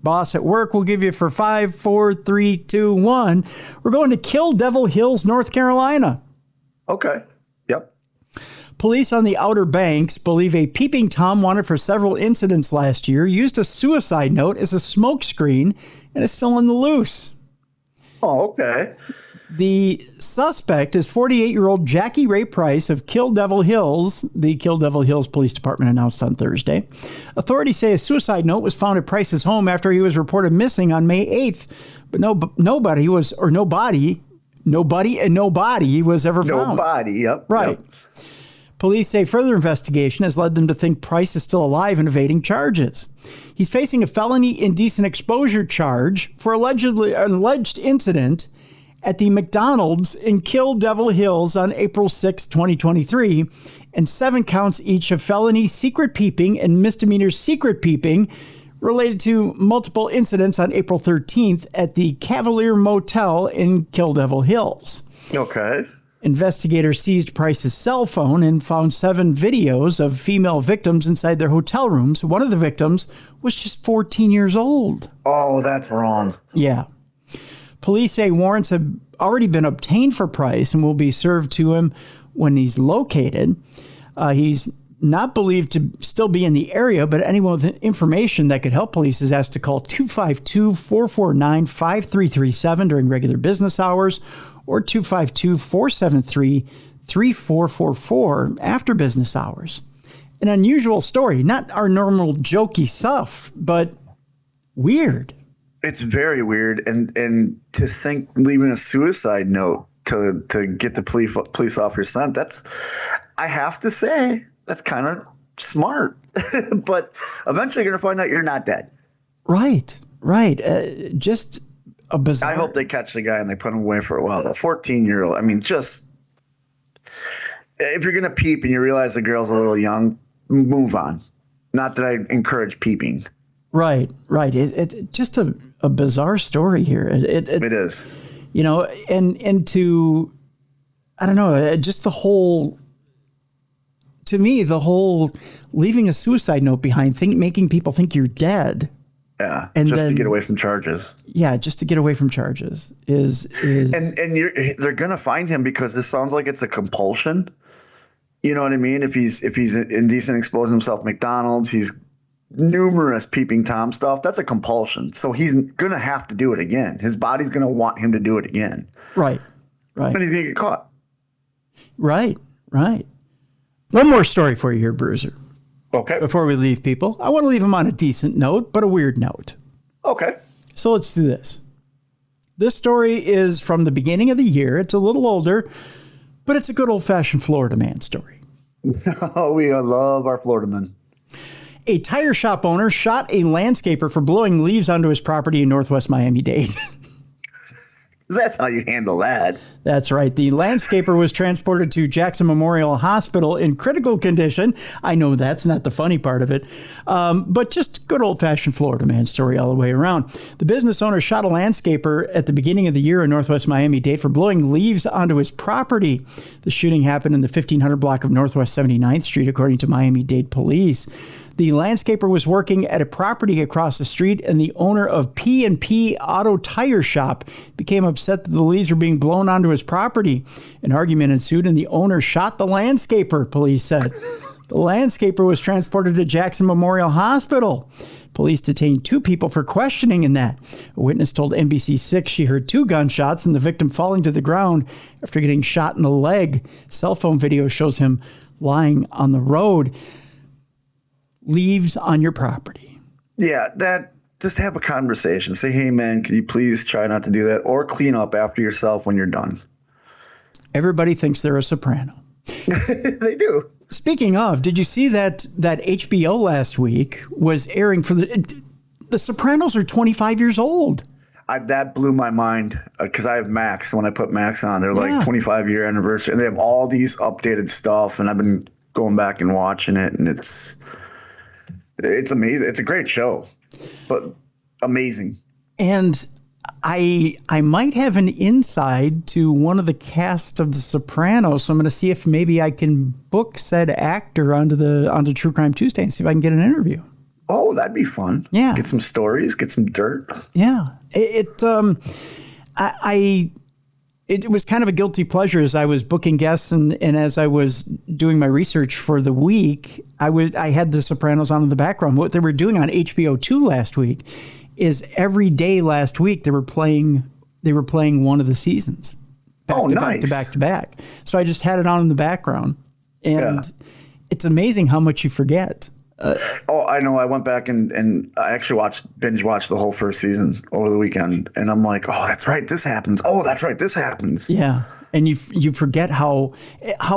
boss at work. We'll give you for 5, 4, 3, 2, 1. We're going to Kill Devil Hills, North Carolina. Okay. Yep. Police on the Outer Banks believe a peeping Tom wanted for several incidents last year used a suicide note as a smokescreen and is still on the loose. Oh, okay. The suspect is 48-year-old Jackie Ray Price of Kill Devil Hills, the Kill Devil Hills Police Department announced on Thursday. Authorities say a suicide note was found at Price's home after he was reported missing on May 8th, but nobody was ever found. Nobody, yep. Right. Yep. Police say further investigation has led them to think Price is still alive and evading charges. He's facing a felony indecent exposure charge for an alleged incident at the McDonald's in Kill Devil Hills on April 6, 2023, and 7 counts each of felony secret peeping and misdemeanor secret peeping related to multiple incidents on April 13th at the Cavalier Motel in Kill Devil Hills. Okay. Investigators seized Price's cell phone and found 7 videos of female victims inside their hotel rooms. One of the victims was just 14 years old. Oh, that's wrong. Yeah. Police say warrants have already been obtained for Price and will be served to him when he's located. He's not believed to still be in the area, but anyone with information that could help police is asked to call 252-449-5337 during regular business hours or 252-473-3444 after business hours. An unusual story, not our normal jokey stuff, but weird. It's very weird, and to think leaving a suicide note to get the police off your scent, that's, I have to say, that's kind of smart. But eventually you're going to find out you're not dead. Right. Just a bizarre. I hope they catch the guy and they put him away for a while. The 14-year-old. I mean, just if you're gonna peep and you realize the girl's a little young, move on. Not that I encourage peeping. Right. It just a bizarre story here. It is. You know, and to, I don't know, just the whole. To me, the whole leaving a suicide note behind, making people think you're dead. Yeah, and just then, to get away from charges. Yeah, just to get away from charges is and they're gonna find him because this sounds like it's a compulsion. You know what I mean? If he's indecent, exposing himself at McDonald's, he's numerous peeping Tom stuff. That's a compulsion. So he's gonna have to do it again. His body's gonna want him to do it again. Right. And he's gonna get caught. Right. One more story for you here, Bruiser. Okay. Before we leave people, I want to leave them on a decent note, but a weird note. Okay. So let's do this. This story is from the beginning of the year. It's a little older, but it's a good old-fashioned Florida man story. Oh, we love our Florida men. A tire shop owner shot a landscaper for blowing leaves onto his property in Northwest Miami-Dade. That's how you handle that. That's right. The landscaper was transported to Jackson Memorial Hospital in critical condition. I know that's not the funny part of it, but just good old-fashioned Florida man story all the way around. The business owner shot a landscaper at the beginning of the year in Northwest Miami-Dade for blowing leaves onto his property. The shooting happened in the 1500 block of Northwest 79th Street, according to Miami-Dade police. The landscaper was working at a property across the street, and the owner of P&P Auto Tire Shop became upset that the leaves were being blown onto his property. An argument ensued, and the owner shot the landscaper, police said. The landscaper was transported to Jackson Memorial Hospital. Police detained 2 people for questioning in that. A witness told NBC6 she heard 2 gunshots and the victim falling to the ground after getting shot in the leg. Cell phone video shows him lying on the road. Leaves on your property. Yeah, just have a conversation. Say, hey, man, can you please try not to do that? Or clean up after yourself when you're done. Everybody thinks they're a soprano. They do. Speaking of, did you see that HBO last week was airing for the Sopranos are 25 years old. That blew my mind because I have Max. When I put Max on, they're like 25-year anniversary. And they have all these updated stuff. And I've been going back and watching it. And it's amazing. It's a great show, but amazing. And I might have an inside to one of the cast of The Sopranos, so I'm going to see if maybe I can book said actor onto True Crime Tuesday and see if I can get an interview. Oh, that'd be fun. Yeah, get some stories, get some dirt. Yeah, it was kind of a guilty pleasure as I was booking guests and as I was doing my research for the week. I had The Sopranos on in the background. What they were doing on HBO 2 last week is every day last week they were playing one of the seasons. Back to back. So I just had it on in the background, and it's amazing how much you forget. I know. I went back and I actually binge watched the whole first season over the weekend, and I'm like, oh, that's right, this happens. Oh, that's right, this happens. Yeah, and you forget how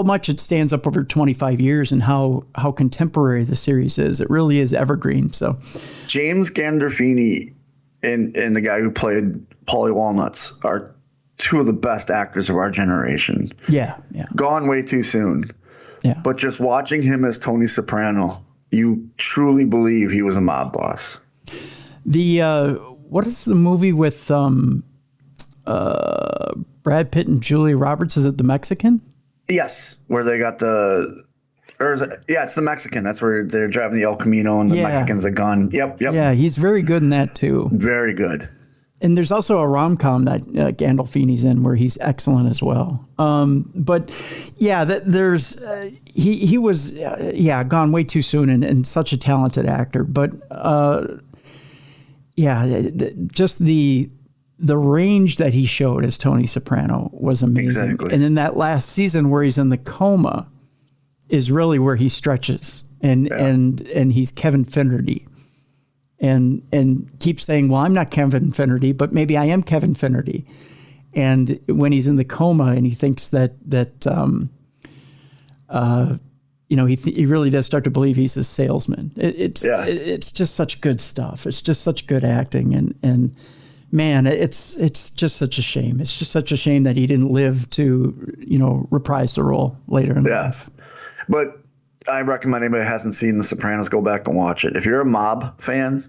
much it stands up over 25 years and how contemporary the series is. It really is evergreen. So, James Gandolfini and the guy who played Paulie Walnuts are 2 of the best actors of our generation. Yeah. Gone way too soon. Yeah. But just watching him as Tony Soprano, you truly believe he was a mob boss. What is the movie with Brad Pitt and Julia Roberts? Is it The Mexican? Yes, where they got it's the Mexican. That's where they're driving the El Camino and the Mexican's a gun. Yep. Yeah, he's very good in that too. Very good. And there's also a rom-com that Gandolfini's in where he's excellent as well. But yeah, there's he was gone way too soon and such a talented actor. But just the range that he showed as Tony Soprano was amazing. Exactly. And then that last season where he's in the coma is really where he stretches and he's Kevin Finnerty. And keeps saying, well, I'm not Kevin Finnerty, but maybe I am Kevin Finnerty. And when he's in the coma and he thinks that he really does start to believe he's a salesman. It's just such good stuff. It's just such good acting. And man, it's just such a shame. It's just such a shame that he didn't live to, reprise the role later in life. But I recommend anybody who hasn't seen The Sopranos, go back and watch it. If you're a mob fan,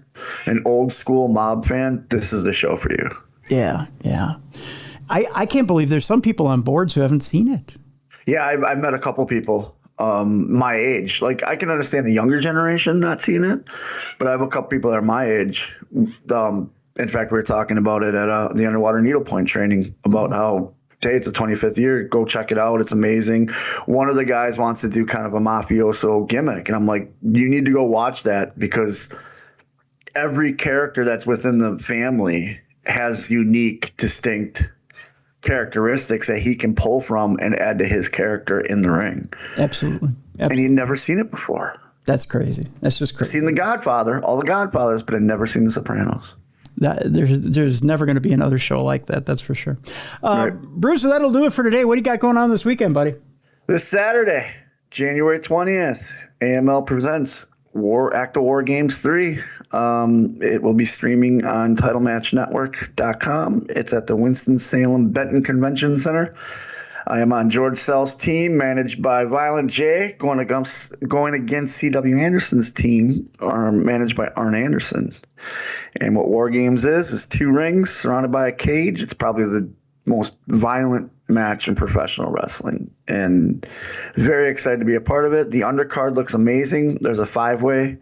an old school mob fan, this is the show for you. Yeah. I can't believe there's some people on boards who haven't seen it. Yeah, I've met a couple people my age. Like, I can understand the younger generation not seeing it, but I have a couple people that are my age. In fact, we were talking about it at the underwater needlepoint training about how, hey, it's the 25th year. Go check it out. It's amazing. One of the guys wants to do kind of a mafioso gimmick, and I'm like, you need to go watch that, because every character that's within the family has unique, distinct characteristics that he can pull from and add to his character in the ring. Absolutely. And he'd never seen it before. That's crazy. That's just crazy. I've seen The Godfather, all the Godfathers, but I've never seen The Sopranos. There's never going to be another show like that. That's for sure. Right. Bruce, that'll do it for today. What do you got going on this weekend, buddy? This Saturday, January 20th, AML presents Act of War Games 3. It will be streaming on TitleMatchNetwork.com. It's at the Winston-Salem Benton Convention Center. I am on George Sell's team, managed by Violent J, going against C.W. Anderson's team, managed by Arn Anderson. And what War Games is 2 rings surrounded by a cage. It's probably the most violent match in professional wrestling, and very excited to be a part of it. The undercard looks amazing. There's a 5-way.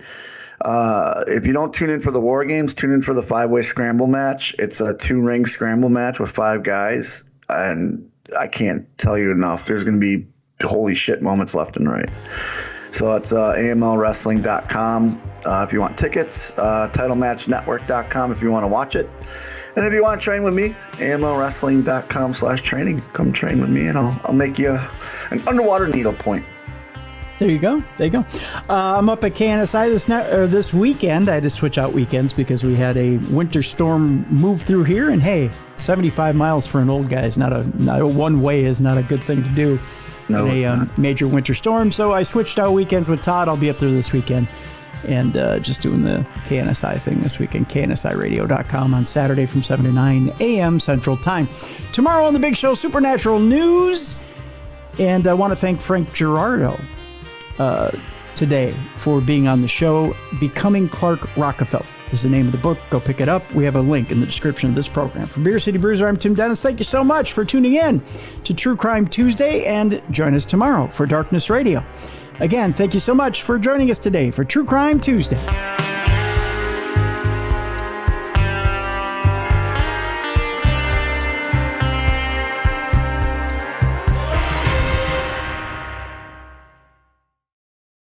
If you don't tune in for the War Games, tune in for the 5-way scramble match. It's a 2-ring scramble match with 5 guys, and I can't tell you enough. There's going to be holy shit moments left and right. So it's AMLWrestling.com if you want tickets, TitleMatchNetwork.com if you want to watch it. And if you want to train with me, AMLWrestling.com/training. Come train with me, and I'll make you an underwater needlepoint. There you go. I'm up at KNSI this weekend. I had to switch out weekends because we had a winter storm move through here. And hey, 75 miles for an old guy is not a one way is not a good thing to do in a major winter storm. So I switched out weekends with Todd. I'll be up there this weekend and just doing the KNSI thing this weekend. KNSIradio.com on Saturday from 7 to 9 a.m. Central Time. Tomorrow on the big show, Supernatural News. And I want to thank Frank Girardot today for being on the show. Becoming Clark Rockefeller is the name of the book. Go pick it up. We have a link in the description of this program. For Beer City Bruiser, I'm Tim Dennis. Thank you so much for tuning in to True Crime Tuesday, and join us tomorrow for Darkness Radio. Again, thank you so much for joining us today for True Crime Tuesday.